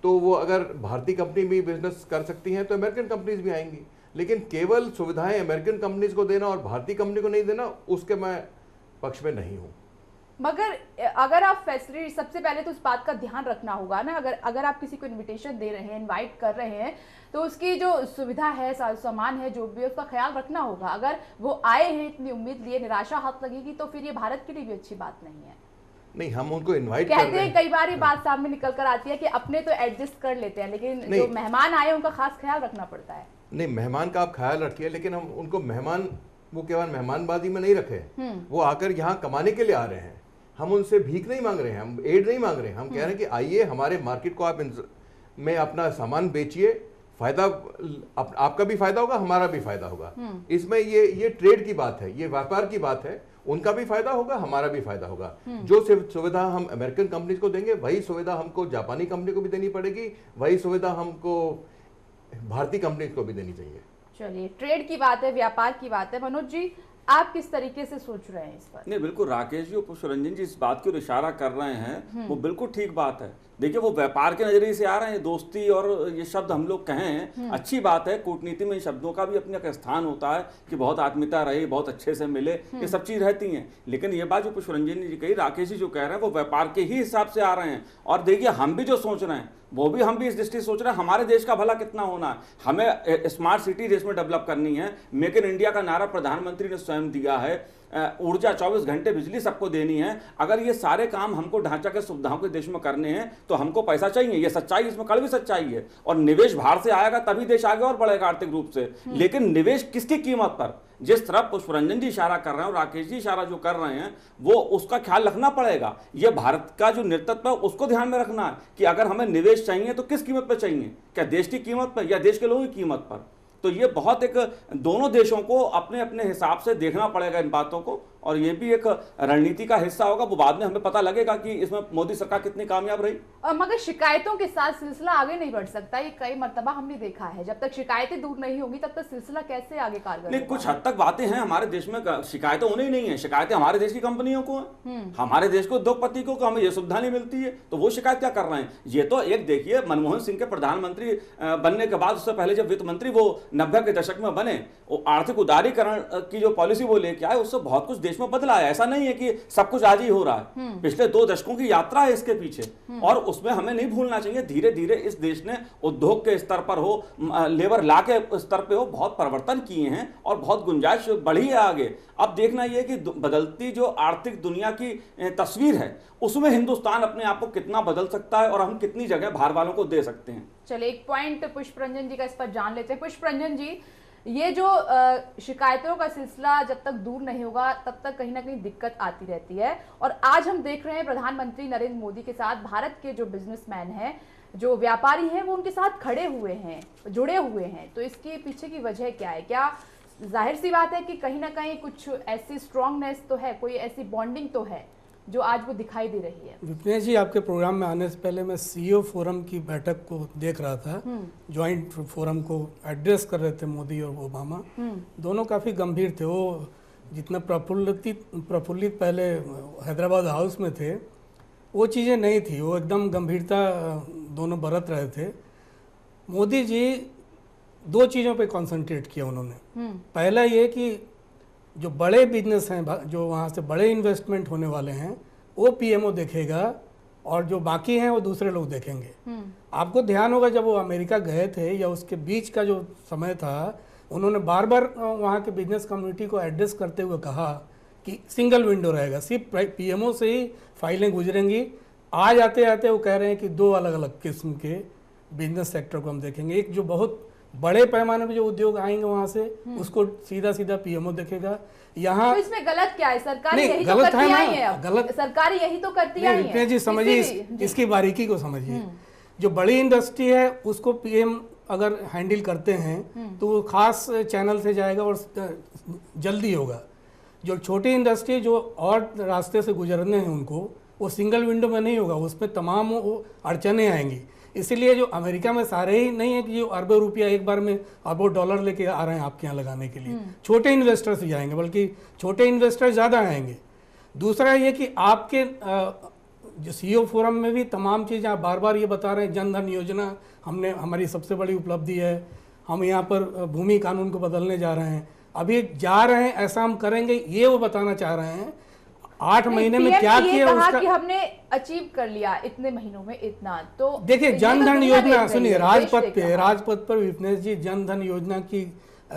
तो वो अगर भारतीय कंपनी भी बिजनेस कर सकती हैं तो अमेरिकन कंपनीज भी आएंगी, लेकिन केवल सुविधाएं अमेरिकन कंपनीज को देना और भारतीय कंपनी को नहीं देना, उसके मैं पक्ष में नहीं हूँ। मगर अगर आप फैसिलिटी, सबसे पहले तो उस बात का ध्यान रखना होगा ना, अगर आप किसी को इनविटेशन दे रहे हैं, इनवाइट कर रहे हैं, तो उसकी जो सुविधा है, सामान है, जो भी उसका ख्याल रखना होगा। अगर वो आए हैं इतनी उम्मीद लिए, निराशा हाथ लगेगी तो फिर ये भारत के लिए भी अच्छी बात नहीं है। नहीं, हम उनको इनवाइट कहते हैं, कई बार ये बात सामने निकल कर आती है कि अपने तो एडजस्ट कर लेते हैं, लेकिन जो मेहमान आए उनका खास ख्याल रखना पड़ता है। नहीं, मेहमान का आप ख्याल रखिए, लेकिन हम उनको वो केवल मेहमानबाजी में नहीं रखे, वो आकर यहाँ कमाने के लिए आ रहे हैं। हम उनसे भीख नहीं मांग रहे हैं, हम एड नहीं मांग रहे हैं, हम कह रहे हैं कि आइए हमारे मार्केट को आप में अपना सामान बेचिए, फायदा आपका भी फायदा होगा, हमारा भी फायदा होगा। इसमें ये ट्रेड की बात है, ये व्यापार की बात है, उनका भी फायदा होगा, हमारा भी फायदा होगा। जो सुविधा हम अमेरिकन कंपनीज को देंगे वही सुविधा हमको जापानी कंपनी को भी देनी पड़ेगी, वही सुविधा हमको भारतीय कंपनीज को भी देनी चाहिए। चलिए, ट्रेड की बात है, व्यापार की बात है। मनोज जी, आप किस तरीके से सोच रहे हैं इस पर? नहीं, बिल्कुल राकेश जी और पुष्परंजन जी इस बात की ओर इशारा कर रहे हैं, वो बिल्कुल ठीक बात है। देखिए, वो व्यापार के नजरिए से आ रहे हैं, दोस्ती और ये शब्द हम लोग कहें, अच्छी बात है, कूटनीति में इन शब्दों का भी अपना स्थान होता है कि बहुत आत्मीयता रहे, बहुत अच्छे से मिले, ये सब चीज रहती हैं। लेकिन ये बात जो पुष्परंजन जी कही, राकेश जी जो कह रहे हैं, वो व्यापार के ही हिसाब से आ रहे हैं। और देखिए, हम भी जो सोच रहे हैं हम भी इस दृष्टि सोच रहे हैं, हमारे देश का भला कितना होना है, हमें स्मार्ट सिटी देश में डेवलप करनी है। मेक इन इंडिया का नारा प्रधानमंत्री ने स्वयं दिया है, ऊर्जा 24 घंटे बिजली सबको देनी है। अगर ये सारे काम हमको ढांचा के सुविधाओं के देश में करने हैं तो हमको पैसा चाहिए, ये सच्चाई, इसमें कड़वी सच्चाई है। और निवेश बाहर से आएगा तभी देश आगे और बढ़ेगा आर्थिक रूप से। लेकिन निवेश किसकी कीमत पर? जिस तरफ पुष्परंजन जी इशारा कर रहे हैं और राकेश जी इशारा जो कर रहे हैं, वो उसका ख्याल रखना पड़ेगा। ये भारत का जो नेतृत्व है उसको ध्यान में रखना है कि अगर हमें निवेश चाहिए तो किस कीमत पर चाहिए, क्या देश की कीमत पर या देश के लोगों की कीमत पर? तो ये बहुत एक दोनों देशों को अपने अपने हिसाब से देखना पड़ेगा इन बातों को, और ये भी एक रणनीति का हिस्सा होगा। वो बाद में हमें पता लगेगा कि इसमें मोदी सरकार कितनी कामयाब रही। मगर शिकायतों के साथ सिलसिला आगे नहीं बढ़ सकता, ये कई मर्तबा हमने देखा है। जब तक शिकायतें दूर नहीं होंगी तब तक सिलसिला कैसे आगे कारगर? नहीं, कुछ हद तक बातें हैं हमारे देश में, शिकायतें होनी ही नहीं है। शिकायतें हमारे देश की कंपनियों को हैं, हमारे देश को उद्योगपति को हमें ये सुविधा नहीं मिलती है, तो वो शिकायत क्या कर रहे हैं? ये तो एक देखिए, मनमोहन सिंह के प्रधानमंत्री बनने के बाद, उससे पहले जब वित्त मंत्री वो 90 के दशक में बने, वो आर्थिक उदारीकरण की जो पॉलिसी वो लेके आए, उससे बहुत कुछ देश में बदला है। ऐसा नहीं है कि सब कुछ आज ही हो रहा है, पिछले 2 दशकों की यात्रा है इसके पीछे, और उसमें हमें नहीं भूलना चाहिए। धीरे धीरे इस देश ने उद्योग के स्तर पर हो, लेबर ला के स्तर पे हो, बहुत परिवर्तन किए हैं और बहुत गुंजाइश बढ़ी है आगे। अब देखना यह कि बदलती जो आर्थिक दुनिया की तस्वीर है, उसमें हिंदुस्तान अपने आप को कितना बदल सकता है और हम कितनी जगह बाहर वालों को दे सकते हैं। चलिए, एक पॉइंट पुष्परंजन जी का इस पर जान लेते हैं। पुष्परंजन जी, ये जो शिकायतों का सिलसिला जब तक दूर नहीं होगा तब तक कहीं ना कहीं दिक्कत आती रहती है। और आज हम देख रहे हैं प्रधानमंत्री नरेंद्र मोदी के साथ भारत के जो बिजनेसमैन हैं, जो व्यापारी हैं, वो उनके साथ खड़े हुए हैं, जुड़े हुए हैं। तो इसके पीछे की वजह क्या है? क्या जाहिर सी बात है कि कहीं ना कहीं कुछ ऐसी स्ट्रांगनेस तो है, कोई ऐसी बॉन्डिंग तो है जो आज वो दिखाई दे रही है? विपिनेश जी, आपके प्रोग्राम में आने से पहले मैं सीईओ फोरम की बैठक को देख रहा था, ज्वाइंट फोरम को एड्रेस कर रहे थे मोदी और ओबामा। दोनों काफ़ी गंभीर थे। वो जितना प्रफुल्लित पहले हैदराबाद हाउस में थे, वो चीज़ें नहीं थी, वो एकदम गंभीरता दोनों बरत रहे थे। मोदी जी 2 चीज़ों पे कंसंट्रेट किया उन्होंने। पहला ये कि जो बड़े बिजनेस हैं, जो वहाँ से बड़े इन्वेस्टमेंट होने वाले हैं, वो पीएमओ देखेगा और जो बाकी हैं वो दूसरे लोग देखेंगे। आपको ध्यान होगा जब वो अमेरिका गए थे या उसके बीच का जो समय था, उन्होंने बार बार वहाँ के बिजनेस कम्युनिटी को एड्रेस करते हुए कहा कि सिंगल विंडो रहेगा, सिर्फ पीएमओ से ही फाइलें गुजरेंगी। आज आते आते वो कह रहे हैं कि 2 अलग अलग किस्म के बिजनेस सेक्टर को हम देखेंगे। एक जो बहुत बड़े पैमाने पे जो उद्योग आएंगे वहां से, उसको सीधा सीधा पीएमओ देखेगा। यहाँ तो इसमें गलत क्या है? सरकार नहीं, यही तो गलत करती है आई ना, है अब। गलत सरकार यही तो करती आई है। विपिन जी समझिए, इसकी बारीकी को समझिए। जो बड़ी इंडस्ट्री है उसको पीएम अगर हैंडल करते हैं तो वो खास चैनल से जाएगा और जल्दी होगा। जो छोटी इंडस्ट्री जो और रास्ते से गुजरने हैं उनको, वो सिंगल विंडो में नहीं होगा, उसमें तमाम अड़चने आएंगी। इसीलिए जो अमेरिका में सारे ही नहीं है कि जो अरबों रुपया एक बार में अरबों डॉलर लेके आ रहे हैं आपके यहाँ लगाने के लिए, छोटे इन्वेस्टर्स ही आएंगे, बल्कि छोटे इन्वेस्टर ज़्यादा आएंगे। दूसरा ये कि आपके जो सीईओ फोरम में भी तमाम चीज़ें आप बार बार ये बता रहे हैं, जन धन योजना हमारी सबसे बड़ी उपलब्धि है, हम यहाँ पर भूमि कानून को बदलने जा रहे हैं, अभी जा रहे हैं, ऐसा हम करेंगे, ये वो बताना चाह रहे हैं। 8 महीने में क्या किया उसका, कि हमने अचीव कर लिया इतने महीनों में इतना। तो देखिए जन धन योजना, सुनिए, राजपथ राजपथ पर विपनेश जी जन धन योजना की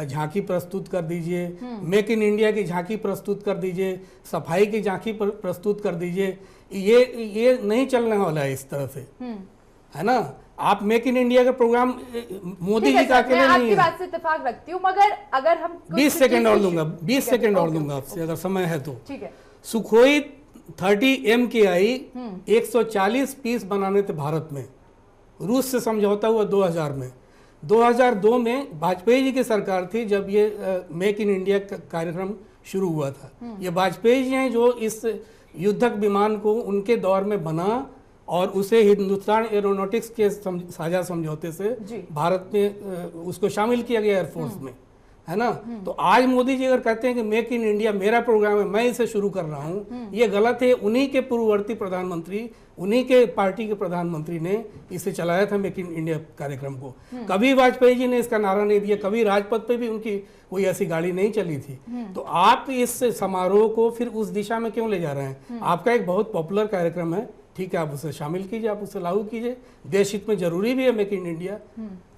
झांकी प्रस्तुत कर दीजिए, मेक इन इंडिया की झांकी प्रस्तुत कर दीजिए, सफाई की झांकी प्रस्तुत कर दीजिए। ये नहीं चलने वाला है इस तरह से, है ना। आप मेक इन इंडिया का प्रोग्राम मोदी जी का अकेले नहीं है। आपकी बात से इत्तेफाक रखती हूँ, मगर अगर हम 20 सेकंड और दूंगा, 20 सेकंड और दूंगा आपसे अगर समय है तो। ठीक है। सुखोई 30M की आई 140 पीस बनाने थे भारत में, रूस से समझौता हुआ 2000 में। 2002 में वाजपेयी जी की सरकार थी जब ये मेक इन इंडिया कार्यक्रम शुरू हुआ था। ये वाजपेयी जी हैं जो इस युद्धक विमान को उनके दौर में बना और उसे हिंदुस्तान एरोनॉटिक्स के साझा समझौते से भारत में उसको शामिल किया गया एयरफोर्स में, है ना। तो आज मोदी जी अगर कहते हैं कि मेक इन इंडिया मेरा प्रोग्राम है, मैं इसे शुरू कर रहा हूँ, ये गलत है। उन्हीं के पूर्ववर्ती प्रधानमंत्री, उन्हीं के पार्टी के प्रधानमंत्री ने इसे चलाया था मेक इन इंडिया कार्यक्रम को। कभी वाजपेयी जी ने इसका नारा नहीं दिया, कभी राजपथ पे भी उनकी कोई ऐसी गाड़ी नहीं चली थी। तो आप इस समारोह को फिर उस दिशा में क्यों ले जा रहे हैं? आपका एक बहुत पॉपुलर कार्यक्रम है, ठीक है, आप उसे शामिल कीजिए, आप उसे लागू कीजिए, देश हित में जरूरी भी है मेक इन इंडिया।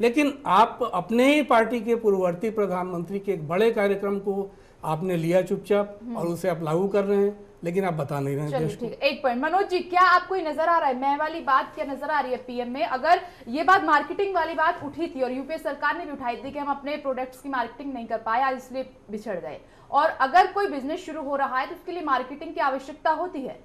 लेकिन आप अपने ही पार्टी के पूर्ववर्ती प्रधानमंत्री के एक बड़े कार्यक्रम को आपने लिया चुपचाप और उसे आप लागू कर रहे हैं, लेकिन आप बता नहीं रहे हैं देश को। ठीक है, एक पॉइंट। मनोज जी, क्या आपको ये नजर आ रहा है, मैं वाली बात क्या नजर आ रही है पीएम में? अगर ये बात मार्केटिंग वाली बात उठी थी और यूपीए सरकार ने भी उठाई थी कि हम अपने प्रोडक्ट्स की मार्केटिंग नहीं कर पाए आज इसलिए बिछड़ गए, और अगर कोई बिजनेस शुरू हो रहा है तो उसके लिए मार्केटिंग की आवश्यकता होती है?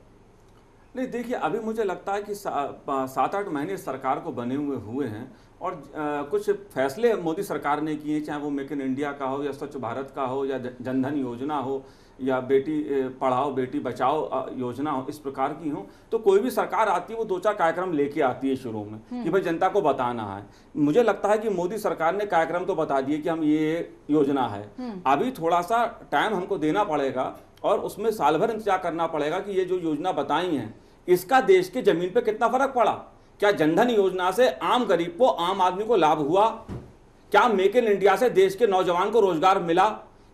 नहीं, देखिए, अभी मुझे लगता है कि 7-8 महीने सरकार को बने हुए हैं और कुछ फैसले मोदी सरकार ने किए, चाहे वो मेक इन इंडिया का हो या स्वच्छ भारत का हो या जनधन योजना हो या बेटी पढ़ाओ बेटी बचाओ योजना हो, इस प्रकार की हो। तो कोई भी सरकार आती है वो 2-4 कार्यक्रम लेके आती है शुरू में कि भाई जनता को बताना है। मुझे लगता है कि मोदी सरकार ने कार्यक्रम तो बता दिए कि हम ये योजना है, अभी थोड़ा सा टाइम हमको देना पड़ेगा और उसमें साल भर इंतजार करना पड़ेगा कि ये जो योजना बताई हैं इसका देश के जमीन पे कितना फर्क पड़ा। क्या जनधन योजना से आम गरीब को, आम आदमी को लाभ हुआ? क्या मेक इन इंडिया से देश के नौजवान को रोजगार मिला?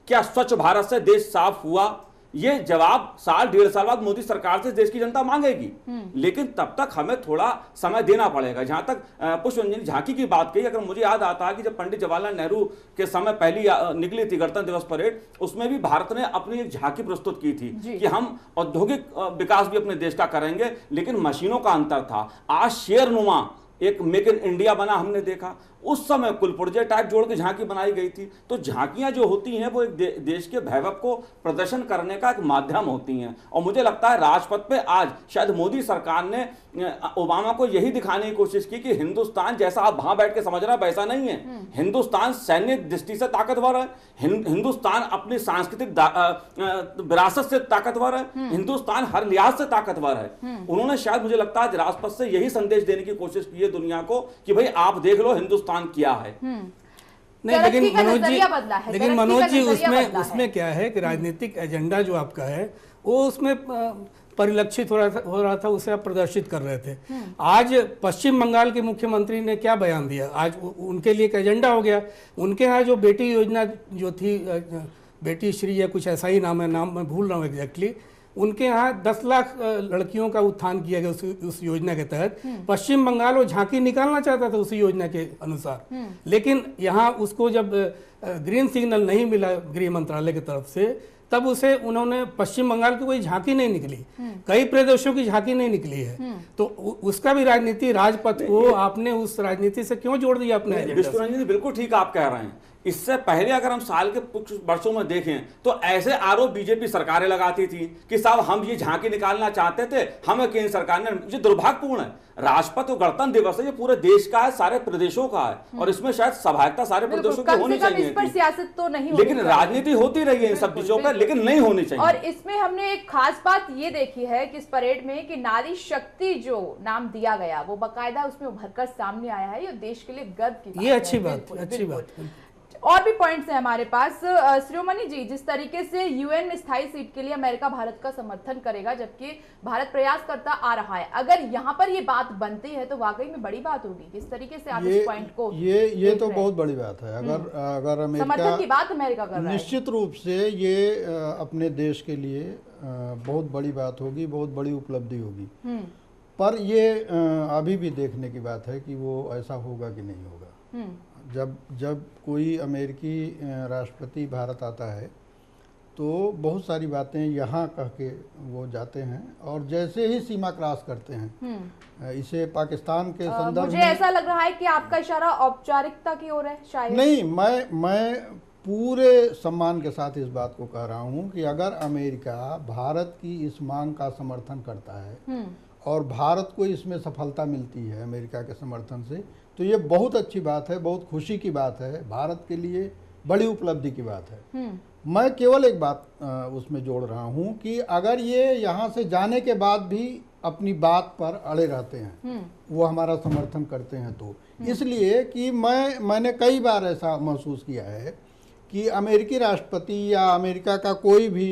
क्या स्वच्छ भारत से देश साफ हुआ? ये जवाब साल 1.5 साल बाद मोदी सरकार से देश की जनता मांगेगी, लेकिन तब तक हमें थोड़ा समय देना पड़ेगा। जहां तक पुष्परंजन झांकी की बात कही, अगर मुझे याद आता है कि जब पंडित जवाहरलाल नेहरू के समय पहली निकली थी गणतंत्र दिवस परेड, उसमें भी भारत ने अपनी एक झांकी प्रस्तुत की थी कि हम औद्योगिक विकास भी अपने देश का करेंगे, लेकिन मशीनों का अंतर था। आज शेरनुमा एक मेक इन इंडिया बना, हमने देखा। उस समय कुलपुर्जे टाइप जोड़ के झांकी बनाई गई थी। तो झांकियां जो होती हैं वो एक देश के वैभव को प्रदर्शन करने का एक माध्यम होती हैं, और मुझे लगता है राजपथ पे आज शायद मोदी सरकार ने ओबामा को यही दिखाने की कोशिश की कि हिंदुस्तान जैसा आप वहां बैठ के समझ रहे हैं वैसा नहीं है। हिंदुस्तान सैन्य दृष्टि से ताकतवर है, हिंदुस्तान अपनी सांस्कृतिक विरासत से ताकतवर है, हिंदुस्तान हर लिहाज से ताकतवर है। उन्होंने शायद मुझे लगता है राजपथ से यही संदेश देने की कोशिश की है दुनिया को कि भाई आप देख लो हिंदुस्तान क्या है। नहीं, लेकिन मनोज जी उसमें क्या है कि राजनीतिक एजेंडा जो आपका है वो उसमें परिलक्षित हो रहा था, उसे आप प्रदर्शित कर रहे थे। आज पश्चिम बंगाल के मुख्यमंत्री ने क्या बयान दिया, आज उनके लिए एक एजेंडा हो गया। उनके यहाँ जो बेटी योजना जो थी, बेटी श्री या कुछ ऐसा ही नाम है, नाम मैं भूल रहा हूँ एग्जैक्टली, उनके यहाँ 10 लाख लड़कियों का उत्थान किया गया उस योजना के तहत। पश्चिम बंगाल वो झांकी निकालना चाहता था उसी योजना के अनुसार, लेकिन यहाँ उसको जब ग्रीन सिग्नल नहीं मिला गृह मंत्रालय की तरफ से, तब उसे उन्होंने पश्चिम बंगाल की कोई झांकी नहीं निकली, कई प्रदेशों की झांकी नहीं निकली है। तो उसका भी राजनीति, राजपथ को आपने उस राजनीति से क्यों जोड़ दिया अपने एजेंडा से? विष्णुरंजन जी बिल्कुल ठीक आप कह रहे हैं। इससे पहले अगर हम साल के कुछ वर्षों में देखें तो ऐसे आरोप बीजेपी सरकारें लगाती थी कि साहब हम ये झांकी निकालना चाहते थे, हमें केंद्र सरकार ने। ये दुर्भाग्यपूर्ण है। राष्ट्रपति और गणतंत्र दिवस है, ये पूरे देश का है, सारे प्रदेशों का है, और इसमें शायद सहभागिता सारे प्रदेशों की होनी चाहिए, इस पर सियासत तो नहीं, लेकिन राजनीति होती रही है इन सब चीजों पर, लेकिन नहीं होनी चाहिए। और इसमें हमने एक खास बात ये देखी है कि इस परेड में कि नारी शक्ति जो नाम दिया गया वो बाकायदा उसमें उभरकर सामने आया है। ये देश के लिए गर्व की बात है। ये अच्छी बात। और भी पॉइंट्स हैं हमारे पास। शिरोमणि जी, जिस तरीके से यूएन में स्थायी सीट के लिए अमेरिका भारत का समर्थन करेगा, जबकि भारत प्रयास करता आ रहा है, अगर यहाँ पर ये बात बनती है तो वाकई में बड़ी बात होगी। किस तरीके से आप इस पॉइंट को ये तो बहुत बड़ी बात है। अगर अमेरिका, समर्थन की बात अमेरिका कर रहा है, निश्चित रूप से ये अपने देश के लिए बहुत बड़ी बात होगी, बहुत बड़ी उपलब्धि होगी। पर ये अभी भी देखने की बात है कि वो ऐसा होगा कि नहीं होगा। जब कोई अमेरिकी राष्ट्रपति भारत आता है तो बहुत सारी बातें यहाँ कह के वो जाते हैं, और जैसे ही सीमा क्रॉस करते हैं, इसे पाकिस्तान के संदर्भ मुझे ऐसा लग रहा है कि आपका इशारा औपचारिकता की ओर है शायद। नहीं, मैं पूरे सम्मान के साथ इस बात को कह रहा हूँ कि अगर अमेरिका भारत की इस मांग का समर्थन करता है और भारत को इसमें सफलता मिलती है अमेरिका के समर्थन से, तो ये बहुत अच्छी बात है, बहुत खुशी की बात है, भारत के लिए बड़ी उपलब्धि की बात है। मैं केवल एक बात उसमें जोड़ रहा हूँ कि अगर ये यहाँ से जाने के बाद भी अपनी बात पर अड़े रहते हैं, वो हमारा समर्थन करते हैं, तो इसलिए कि मैंने कई बार ऐसा महसूस किया है कि अमेरिकी राष्ट्रपति या अमेरिका का कोई भी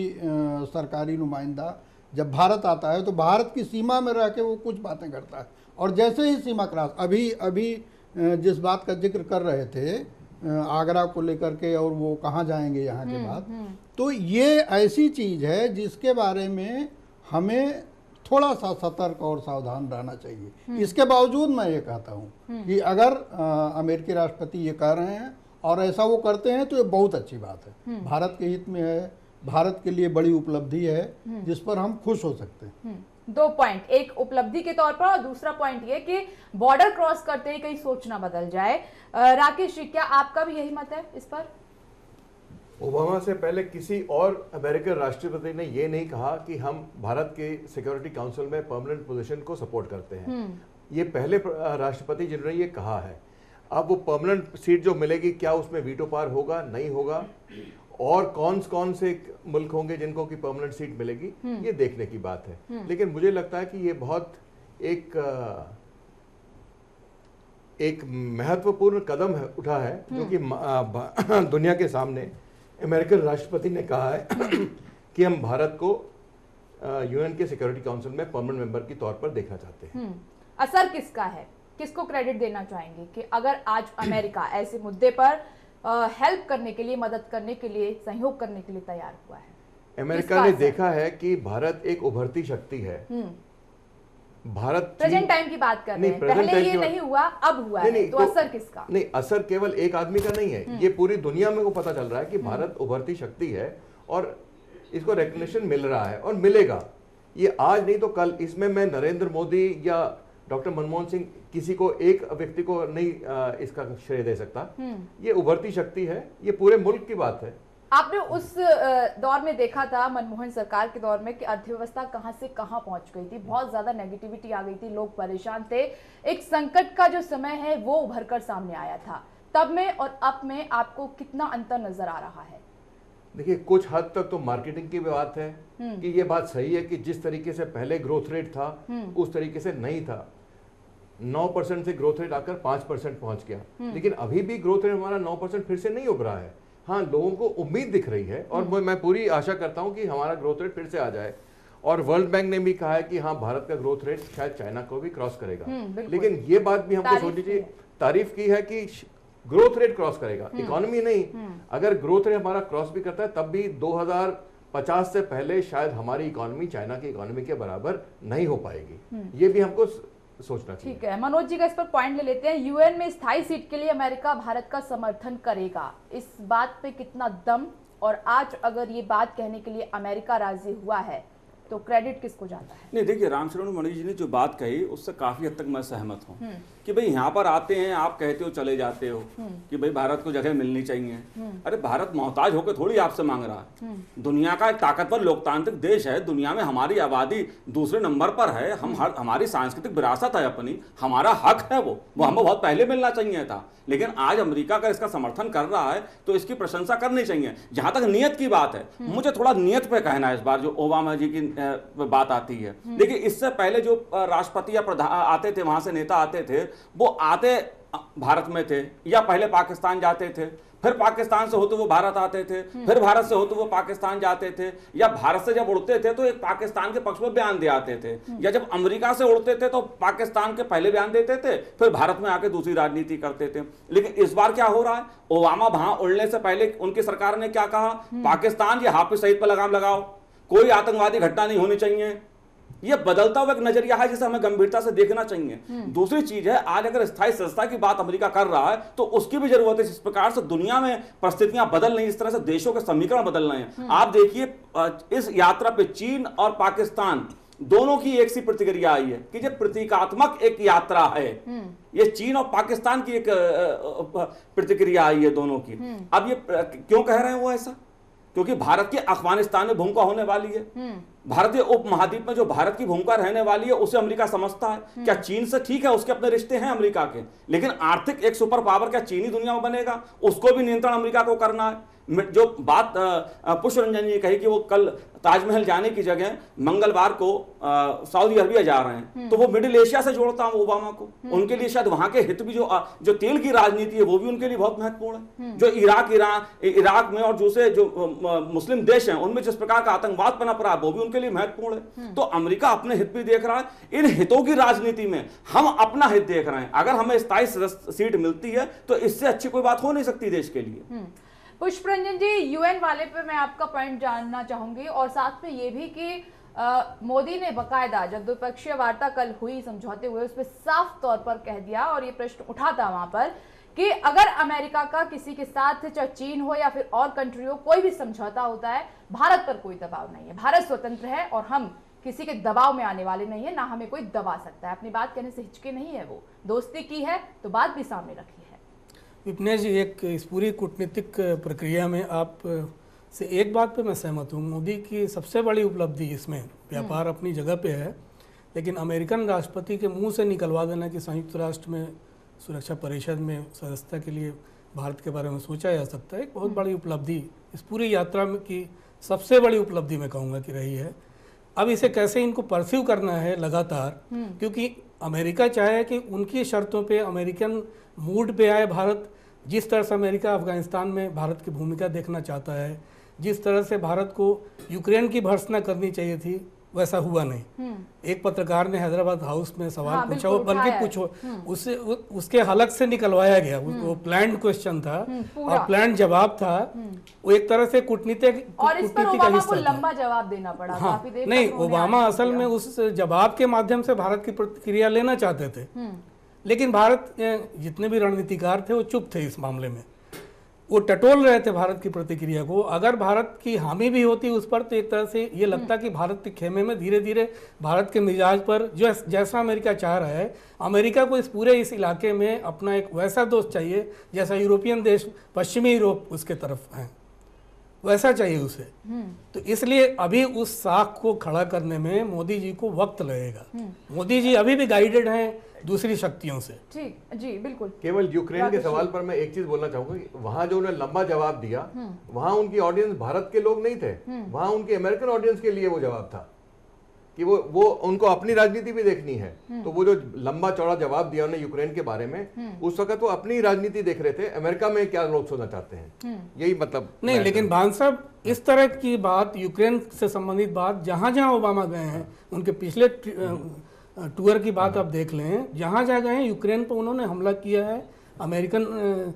सरकारी नुमाइंदा जब भारत आता है तो भारत की सीमा में रह के वो कुछ बातें करता है, और जैसे ही सीमा क्रॉस, अभी जिस बात का जिक्र कर रहे थे आगरा को लेकर के, और वो कहाँ जाएंगे यहाँ के बाद, तो ये ऐसी चीज़ है जिसके बारे में हमें थोड़ा सा सतर्क और सावधान रहना चाहिए। इसके बावजूद मैं ये कहता हूँ कि अगर अमेरिकी राष्ट्रपति ये कह रहे हैं और ऐसा वो करते हैं तो ये बहुत अच्छी बात है, भारत के हित में है, भारत के लिए बड़ी उपलब्धि है जिस पर हम खुश हो सकते हैं। 2 पॉइंट, एक उपलब्धि के तौर पर, और दूसरा पॉइंट ये कि बॉर्डर क्रॉस करते ही कहीं सोच ना बदल जाए। राकेश जी, क्या आपका भी यही मत है इस पर? ओबामा से पहले किसी और अमेरिकन राष्ट्रपति ने यह नहीं कहा कि हम भारत के सिक्योरिटी काउंसिल में परमानेंट पोजीशन को सपोर्ट करते हैं। ये पहले राष्ट्रपति जिन्होंने ये कहा है। अब वो परमानेंट सीट जो मिलेगी, क्या उसमें वीटो पावर होगा, नहीं होगा, और कौन से मुल्क होंगे जिनको की परमानेंट सीट मिलेगी, ये देखने की बात है। लेकिन मुझे लगता है कि ये बहुत एक महत्वपूर्ण कदम है, उठा है, जो कि दुनिया के सामने अमेरिकन राष्ट्रपति ने कहा है कि हम भारत को यूएन के सिक्योरिटी काउंसिल में परमानेंट मेंबर के तौर पर देखना चाहते हैं। असर किसका है, किसको क्रेडिट देना चाहेंगे कि अगर आज अमेरिका ऐसे मुद्दे पर हेल्प करने के लिए, मदद करने के लिए, सहयोग करने के लिए तैयार हुआ है? अमेरिका ने देखा है कि भारत एक उभरती शक्ति है। भारत प्रेजेंट टाइम की बात कर रहे हैं, पहले ये नहीं हुआ, अब हुआ है, तो असर किसका? नहीं, असर केवल एक आदमी का नहीं है, ये पूरी दुनिया में को पता चल रहा है कि भारत उभरती शक्ति है और इसको रिकॉग्निशन मिल रहा है और मिलेगा। ये आज नहीं तो कल। इसमें मैं नरेंद्र मोदी या डॉक्टर मनमोहन सिंह, किसी को, एक व्यक्ति को नहीं इसका श्रेय दे सकता। ये उभरती शक्ति है, ये पूरे मुल्क की बात है। आपने उस दौर में देखा था, मनमोहन सरकार के दौर में, कि अर्थव्यवस्था कहां से कहां पहुंच गई थी, बहुत ज्यादा नेगेटिविटी आ गई थी, लोग परेशान थे, एक संकट का जो समय है वो उभर कर सामने आया था। तब में और अब में आपको कितना अंतर नजर आ रहा है? देखिए, कुछ हद तक तो मार्केटिंग की बात है कि ये बात सही है कि जिस तरीके से पहले ग्रोथ रेट था उस तरीके से नहीं था। 9% से ग्रोथ रेट आकर 5% पहुंच गया, लेकिन अभी भी ग्रोथ रेट हमारा 9% फिर से नहीं उभरा है। हाँ, लोगों को उम्मीद दिख रही है और मैं पूरी आशा करता हूं कि हमारा ग्रोथ रेट फिर से आ जाए। और वर्ल्ड बैंक ने भी कहा है कि हाँ, भारत का ग्रोथ रेट शायद चाइना को भी क्रॉस करेगा। लेकिन ये बात भी हमको सोचनी चाहिए, तारीफ की है कि ग्रोथ रेट क्रॉस करेगा, इकोनॉमी नहीं। अगर ग्रोथ रेट हमारा क्रॉस भी करता है तब भी 50 से पहले शायद हमारी इकोनॉमी चाइना की इकोनॉमी के बराबर नहीं हो पाएगी। ये भी हमको सोचना चाहिए। ठीक है, मनोज जी का इस पर पॉइंट ले लेते हैं। यूएन में स्थायी सीट के लिए अमेरिका भारत का समर्थन करेगा, इस बात पे कितना दम, और आज अगर ये बात कहने के लिए अमेरिका राजी हुआ है तो क्रेडिट किसको जाता है? नहीं, देखिए रामशरण मणि जी ने जो बात कही उससे काफी हद तक मैं सहमत हूँ कि भाई यहाँ पर आते हैं, आप कहते हो चले जाते हो कि भाई भारत को जगह मिलनी चाहिए। अरे भारत मोहताज होकर थोड़ी आपसे मांग रहा है। दुनिया का एक ताकतवर लोकतांत्रिक देश है, दुनिया में हमारी आबादी दूसरे नंबर पर है, हमारी सांस्कृतिक विरासत है अपनी, हमारा हक है, वो हमें बहुत पहले मिलना चाहिए था। लेकिन आज अमेरिका अगर इसका समर्थन कर रहा है तो इसकी प्रशंसा करनी चाहिए। जहां तक नियत की बात है, मुझे थोड़ा नियत पे कहना है इस बार, जो ओबामा जी की बात आती है। देखिए इससे पहले जो राष्ट्रपति या आते थे, वहां से नेता आते थे, वो आते भारत में थे या पहले पाकिस्तान जाते थे, फिर पाकिस्तान से होते वो भारत आते थे, फिर भारत से होते वो पाकिस्तान जाते थे, या भारत से जब उड़ते थे तो एक पाकिस्तान के पक्ष में बयान दे आते थे, या जब अमेरिका से उड़ते थे तो पाकिस्तान के पहले बयान देते थे, फिर भारत में आके दूसरी राजनीति करते थे। लेकिन इस बार क्या हो रहा है, ओबामा वहां उड़ने से पहले उनकी सरकार ने क्या कहा, पाकिस्तान ये हाफिज सईद पर लगाम लगाओ, कोई आतंकवादी घटना नहीं होनी चाहिए। ये बदलता हुआ एक नजरिया है जिसे हमें गंभीरता से देखना चाहिए। दूसरी चीज है, आज अगर स्थायी सदस्यता की बात अमेरिका कर रहा है तो उसकी भी जरूरत है। जिस प्रकार से दुनिया में परिस्थितियां बदल रही हैं, इस तरह से देशों के समीकरण बदल रहे हैं। आप देखिए इस यात्रा पे चीन और पाकिस्तान दोनों की एक सी प्रतिक्रिया आई है कि ये प्रतीकात्मक एक यात्रा है। ये चीन और पाकिस्तान की एक प्रतिक्रिया आई है दोनों की। अब ये क्यों कह रहे हैं वो ऐसा, क्योंकि भारत की अफगानिस्तान में भूमिका होने वाली है। भारतीय उपमहाद्वीप में जो भारत की भूमिका रहने वाली है उसे अमेरिका समझता है। क्या चीन से ठीक है, उसके अपने रिश्ते हैं अमेरिका के, लेकिन आर्थिक एक सुपर पावर क्या चीनी दुनिया में बनेगा, उसको भी नियंत्रण अमेरिका को करना है। जो बात पुष्प रंजन जी कही कि वो कल ताजमहल जाने की जगह मंगलवार को सऊदी अरबिया जा रहे हैं, तो वो मिडिल एशिया से जोड़ता हूं ओबामा को। उनके लिए शायद वहां के हित भी, जो तेल की राजनीति है वो भी उनके लिए बहुत महत्वपूर्ण है। जो इराक में और दूसरे जो मुस्लिम देश हैं उनमें जिस प्रकार का आतंकवाद पनप रहा है वो भी उनके लिए महत्वपूर्ण है। तो अमेरिका अपने हित भी देख रहा है। इन हितों की राजनीति में हम अपना हित देख रहे हैं। अगर हमें स्थायी सीट मिलती है तो इससे अच्छी कोई बात हो नहीं सकती देश के लिए। पुष्प रंजन जी, यूएन वाले पे मैं आपका पॉइंट जानना चाहूंगी, और साथ में ये भी कि मोदी ने बकायदा जब द्विपक्षीय वार्ता कल हुई समझौते हुए उस पर साफ तौर पर कह दिया, और ये प्रश्न उठा था वहां पर कि अगर अमेरिका का किसी के साथ, चाहे चीन हो या फिर और कंट्री हो, कोई भी समझौता होता है, भारत पर कोई दबाव नहीं है, भारत स्वतंत्र है और हम किसी के दबाव में आने वाले नहीं है, ना हमें कोई दबा सकता है। अपनी बात कहने से हिचके नहीं है, वो दोस्ती की है तो बात भी सामने रखी है। विपनेश जी, एक इस पूरी कूटनीतिक प्रक्रिया में आप से एक बात पे मैं सहमत हूँ, मोदी की सबसे बड़ी उपलब्धि इसमें, व्यापार अपनी जगह पे है, लेकिन अमेरिकन राष्ट्रपति के मुंह से निकलवा देना कि संयुक्त राष्ट्र में सुरक्षा परिषद में सदस्यता के लिए भारत के बारे में सोचा जा सकता है, एक बहुत बड़ी उपलब्धि इस पूरी यात्रा में की सबसे बड़ी उपलब्धि मैं कहूँगा कि रही है। अब इसे कैसे इनको परस्यू करना है लगातार, क्योंकि अमेरिका चाहे कि उनकी शर्तों पे अमेरिकन मूड पे आए भारत। जिस तरह से अमेरिका अफगानिस्तान में भारत की भूमिका देखना चाहता है, जिस तरह से भारत को यूक्रेन की भर्त्सना करनी चाहिए थी, वैसा हुआ नहीं। एक पत्रकार ने हैदराबाद हाउस में सवाल पूछा, वो बल्कि उससे उसके हलक से निकलवाया गया, वो प्लान्ड क्वेश्चन था और प्लान्ड जवाब था। वो एक तरह से कूटनीति का हिस्सा था। लंबा जवाब देना पड़ा। हाँ, नहीं, ओबामा असल में उस जवाब के माध्यम से भारत की प्रतिक्रिया लेना चाहते थे, लेकिन भारत जितने भी रणनीतिकार थे वो चुप थे इस मामले में, वो टटोल रहे थे भारत की प्रतिक्रिया को। अगर भारत की हामी भी होती उस पर तो एक तरह से ये लगता कि भारत के खेमे में धीरे धीरे भारत के मिजाज पर जो जैसा अमेरिका चाह रहा है, अमेरिका को इस इलाके में अपना एक वैसा दोस्त चाहिए जैसा यूरोपियन देश पश्चिमी यूरोप उसके तरफ हैं, वैसा चाहिए उसे। तो इसलिए अभी उस साख को खड़ा करने में मोदी जी को वक्त लगेगा। मोदी जी अभी भी गाइडेड हैं दूसरी शक्तियों से। ठीक जी, बिल्कुल। केवल यूक्रेन के सवाल पर मैं एक चीज बोलना चाहूंगा कि वहां जो उन्होंने लंबा जवाब दिया, वहां उनकी ऑडियंस भारत के लोग नहीं थे, वहां उनके अमेरिकन ऑडियंस के लिए वो जवाब था कि वो उनको अपनी राजनीति भी देखनी है। तो वो जो लंबा चौड़ा जवाब दिया उन्होंने यूक्रेन के बारे में, उस वक्त वो अपनी राजनीति देख रहे थे, अमेरिका में क्या लोग सोचना चाहते हैं, यही मतलब नहीं। लेकिन भान साहब, इस तरह की बात, यूक्रेन से संबंधित बात, जहां जहां ओबामा गए हैं, उनके पिछले टूर की बात आप देख लें, जहां जहां गए हैं यूक्रेन पर उन्होंने हमला किया है, अमेरिकन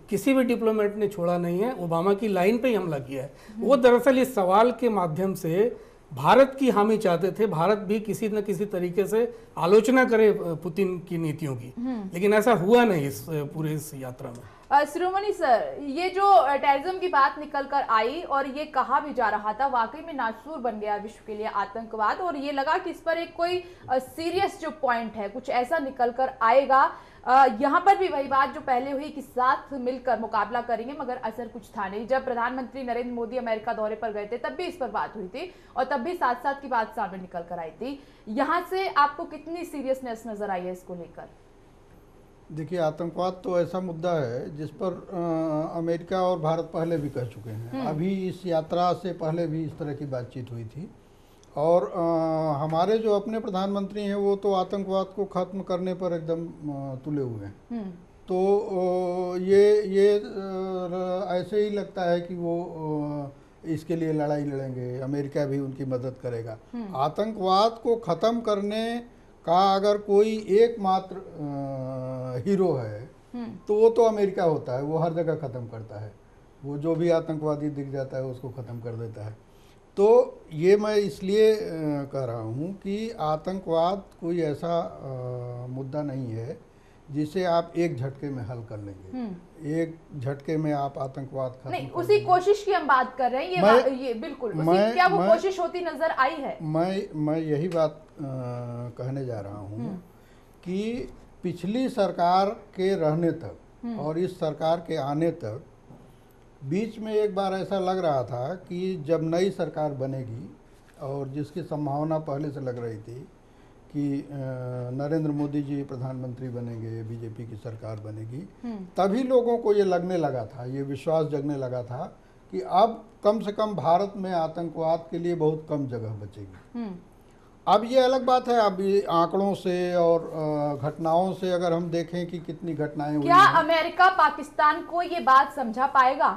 किसी भी डिप्लोमेट ने छोड़ा नहीं है, ओबामा की लाइन पे ही हमला किया है। वो दरअसल इस सवाल के माध्यम से भारत की हामी चाहते थे, भारत भी किसी न किसी तरीके से आलोचना करे पुतिन की नीतियों की, लेकिन ऐसा हुआ नहीं इस पूरे इस यात्रा में। शिरोमणि सर, ये जो टेररिज्म की बात निकल कर आई और ये कहा भी जा रहा था वाकई में नासूर बन गया विश्व के लिए आतंकवाद, और ये लगा कि इस पर एक कोई सीरियस जो पॉइंट है कुछ ऐसा निकल कर आएगा। यहाँ पर भी वही बात जो पहले हुई कि साथ मिलकर मुकाबला करेंगे, मगर असर कुछ था नहीं। जब प्रधानमंत्री नरेंद्र मोदी अमेरिका दौरे पर गए थे तब भी इस पर बात हुई थी और तब भी साथ साथ की बात सामने निकल कर आई थी। यहाँ से आपको कितनी सीरियसनेस नजर आई है इसको लेकर? देखिए, आतंकवाद तो ऐसा मुद्दा है जिस पर अमेरिका और भारत पहले भी कह चुके हैं। अभी इस यात्रा से पहले भी इस तरह की बातचीत हुई थी, और हमारे जो अपने प्रधानमंत्री हैं वो तो आतंकवाद को ख़त्म करने पर एकदम तुले हुए हैं। तो ये ऐसे ही लगता है कि वो इसके लिए लड़ाई लड़ेंगे, अमेरिका भी उनकी मदद करेगा। आतंकवाद को ख़त्म करने का अगर कोई एकमात्र हीरो है तो वो तो अमेरिका होता है। वो हर जगह ख़त्म करता है, वो जो भी आतंकवादी दिख जाता है उसको ख़त्म कर देता है। तो ये मैं इसलिए कह रहा हूँ कि आतंकवाद कोई ऐसा मुद्दा नहीं है जिसे आप एक झटके में हल कर लेंगे। एक झटके में आप आतंकवाद खत्म नहीं, उसी कोशिश की हम बात कर रहे हैं। ये बिल्कुल क्या वो कोशिश होती नजर आई है? मैं यही बात कहने जा रहा हूँ कि पिछली सरकार के रहने तक और इस सरकार के आने तक बीच में एक बार ऐसा लग रहा था कि जब नई सरकार बनेगी, और जिसकी संभावना पहले से लग रही थी कि नरेंद्र मोदी जी प्रधानमंत्री बनेंगे, बीजेपी की सरकार बनेगी, तभी लोगों को ये लगने लगा था, ये विश्वास जगने लगा था कि अब कम से कम भारत में आतंकवाद के लिए बहुत कम जगह बचेगी। अब ये अलग बात है, अब ये आंकड़ों से और घटनाओं से अगर हम देखें कि कितनी घटनाएं हुई क्या अमेरिका पाकिस्तान को ये बात समझा पाएगा?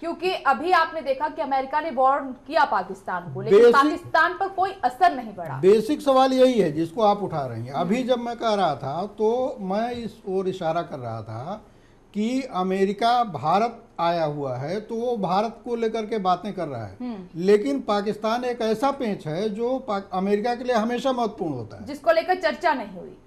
क्योंकि अभी आपने देखा कि अमेरिका ने वार्न किया पाकिस्तान को, लेकिन पाकिस्तान पर कोई असर नहीं पड़ा। बेसिक सवाल यही है जिसको आप उठा रहे हैं। अभी जब मैं कह रहा था तो मैं इस ओर इशारा कर रहा था कि अमेरिका भारत आया हुआ है तो वो भारत को लेकर के बातें कर रहा है, लेकिन पाकिस्तान एक ऐसा पेंच है जो अमेरिका के लिए हमेशा महत्वपूर्ण होता है, जिसको लेकर चर्चा नहीं हुई।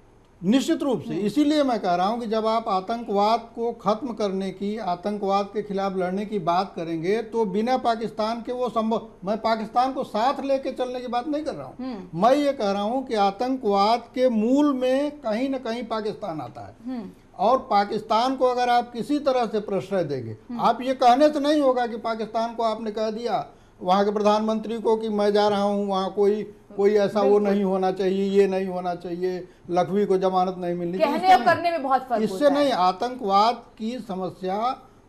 निश्चित रूप से। इसीलिए मैं कह रहा हूं कि जब आप आतंकवाद को खत्म करने की, आतंकवाद के खिलाफ लड़ने की बात करेंगे तो बिना पाकिस्तान के वो संभव। मैं पाकिस्तान को साथ लेके चलने की बात नहीं कर रहा हूं, मैं ये कह रहा हूं कि आतंकवाद के मूल में कहीं ना कहीं पाकिस्तान आता है, और पाकिस्तान को अगर आप किसी तरह से प्रश्रय देंगे, आप ये कहने से नहीं होगा कि पाकिस्तान को आपने कह दिया वहाँ के प्रधानमंत्री को कि मैं जा रहा हूँ वहाँ कोई ऐसा वो नहीं होना चाहिए, ये नहीं होना चाहिए, लखवी को जमानत नहीं मिलनी चाहिए। कहने और करने में बहुत फर्क इससे नहीं, आतंकवाद की समस्या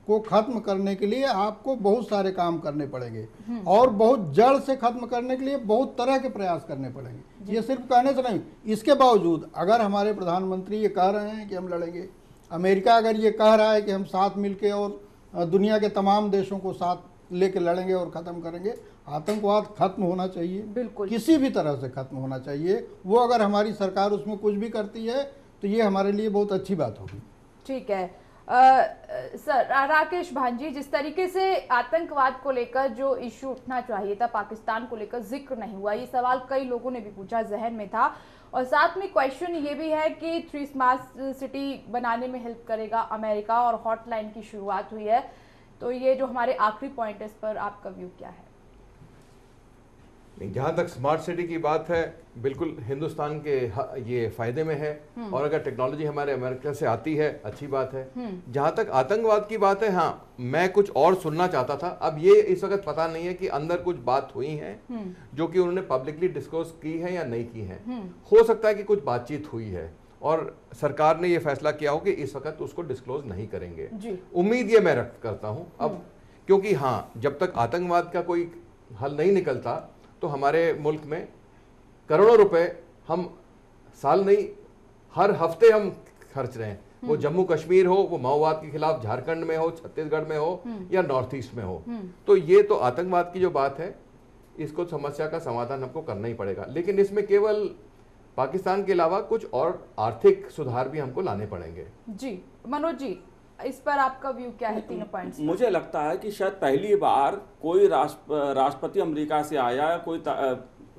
को खत्म करने के लिए आपको बहुत सारे काम करने पड़ेंगे, और बहुत जड़ से खत्म करने के लिए बहुत तरह के प्रयास करने पड़ेंगे। ये सिर्फ कहने से नहीं। इसके बावजूद अगर हमारे प्रधानमंत्री ये कह रहे हैं कि हम लड़ेंगे, अमेरिका अगर ये कह रहा है कि हम साथ मिलके और दुनिया के तमाम देशों को साथ लेके लड़ेंगे और ख़त्म करेंगे, आतंकवाद खत्म होना चाहिए, बिल्कुल किसी भी तरह से खत्म होना चाहिए। वो अगर हमारी सरकार उसमें कुछ भी करती है तो ये हमारे लिए बहुत अच्छी बात होगी। ठीक है सर, राकेश भांजी, जिस तरीके से आतंकवाद को लेकर जो इश्यू उठना चाहिए था, पाकिस्तान को लेकर जिक्र नहीं हुआ, ये सवाल कई लोगों ने भी पूछा, जहन में था। और साथ में क्वेश्चन ये भी है कि 3 स्मार्ट सिटी बनाने में हेल्प करेगा अमेरिका, और हॉटलाइन की शुरुआत हुई है। तो ये जो हमारे आखिरी पॉइंट है, इस पर आपका व्यू क्या है? जहाँ तक स्मार्ट सिटी की बात है, बिल्कुल हिंदुस्तान के ये फायदे में है, और अगर टेक्नोलॉजी हमारे अमेरिका से आती है अच्छी बात है। जहाँ तक आतंकवाद की बात है, हाँ, मैं कुछ और सुनना चाहता था। अब ये इस वक्त पता नहीं है कि अंदर कुछ बात हुई है जो कि उन्होंने पब्लिकली डिस्क्लोज की है या नहीं की है। हो सकता है कि कुछ बातचीत हुई है और सरकार ने ये फैसला किया हो कि इस वक्त उसको डिस्क्लोज नहीं करेंगे। उम्मीद ये मैं व्यक्त करता हूँ अब, क्योंकि हाँ, जब तक आतंकवाद का कोई हल नहीं निकलता तो हमारे मुल्क में करोड़ों रुपए हम साल नहीं, हर हफ्ते हम खर्च रहे हैं। वो जम्मू कश्मीर हो, वो माओवाद के खिलाफ झारखंड में हो, छत्तीसगढ़ में हो या नॉर्थ ईस्ट में हो। तो ये तो आतंकवाद की जो बात है, इसको समस्या का समाधान हमको करना ही पड़ेगा। लेकिन इसमें केवल पाकिस्तान के अलावा कुछ और आर्थिक सुधार भी हमको लाने पड़ेंगे। जी मनोज जी, इस पर आपका व्यू क्या है? 3 पॉइंट्स। मुझे लगता है कि शायद पहली बार कोई राष्ट्रपति अमेरिका से आया या कोई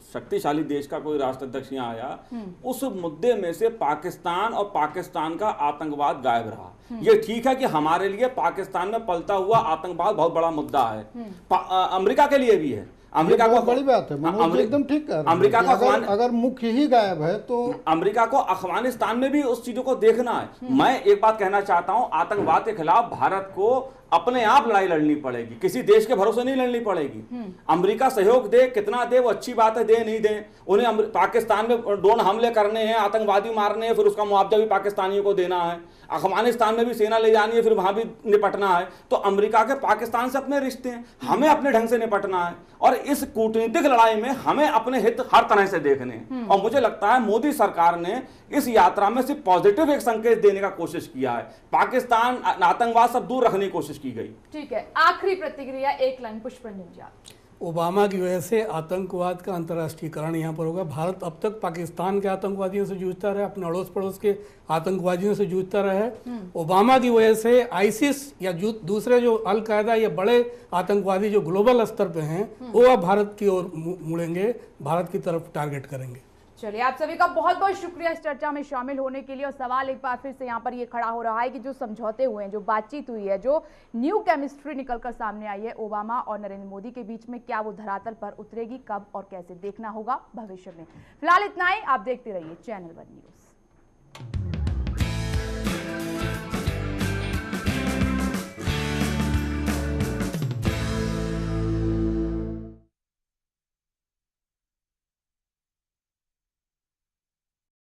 शक्तिशाली देश का कोई राष्ट्राध्यक्ष यहाँ आया, उस मुद्दे में से पाकिस्तान और पाकिस्तान का आतंकवाद गायब रहा। ये ठीक है कि हमारे लिए पाकिस्तान में पलता हुआ आतंकवाद बहुत बड़ा मुद्दा है, अमेरिका के लिए भी है। अमेरिका को बड़ी बात है, मनोज एकदम ठीक कह रहे हैं। अमेरिका को अगर मुख्य ही गायब है तो अमेरिका को अफगानिस्तान में भी उस चीजों को देखना है। मैं एक बात कहना चाहता हूं, आतंकवाद के खिलाफ भारत को अपने आप लड़ाई लड़नी पड़ेगी, किसी देश के भरोसे नहीं लड़नी पड़ेगी। अमेरिका सहयोग दे, कितना दे वो अच्छी बात है, दे नहीं दे, उन्हें पाकिस्तान में ड्रोन हमले करने हैं, आतंकवादी मारने हैं, फिर उसका मुआवजा भी पाकिस्तानियों को देना है। अफगानिस्तान में भी सेना ले जानी है, फिर वहां भी निपटना है। तो अमेरिका के पाकिस्तान से अपने रिश्ते हैं, हमें अपने ढंग से निपटना है, और इस कूटनीतिक लड़ाई में हमें अपने हित हर तरह से देखने हैं। और मुझे लगता है मोदी सरकार ने इस यात्रा में सिर्फ पॉजिटिव एक संकेत देने का कोशिश किया है, पाकिस्तान आतंकवाद सब दूर रखने की कोशिश की गई। ठीक है, आखिरी प्रतिक्रिया एक लाइन पुष्परंजन जी। ओबामा की वजह से आतंकवाद का अंतर्राष्ट्रीयकरण यहाँ पर होगा। भारत अब तक पाकिस्तान के आतंकवादियों से जूझता रहा, अपने अड़ोस पड़ोस के आतंकवादियों से जूझता रहा है। ओबामा की वजह से आईसिस या दूसरे जो अल कायदा या बड़े आतंकवादी जो ग्लोबल स्तर पे हैं, वो अब भारत की ओर मुड़ेंगे, भारत की तरफ टारगेट करेंगे। चलिए, आप सभी का बहुत बहुत शुक्रिया इस चर्चा में शामिल होने के लिए। और सवाल एक बार फिर से यहाँ पर ये खड़ा हो रहा है कि जो समझौते हुए हैं, जो बातचीत हुई है, जो न्यू केमिस्ट्री निकलकर सामने आई है ओबामा और नरेंद्र मोदी के बीच में, क्या वो धरातल पर उतरेगी? कब और कैसे देखना होगा भविष्य में। फिलहाल इतना ही, आप देखते रहिए चैनल 1 न्यूज।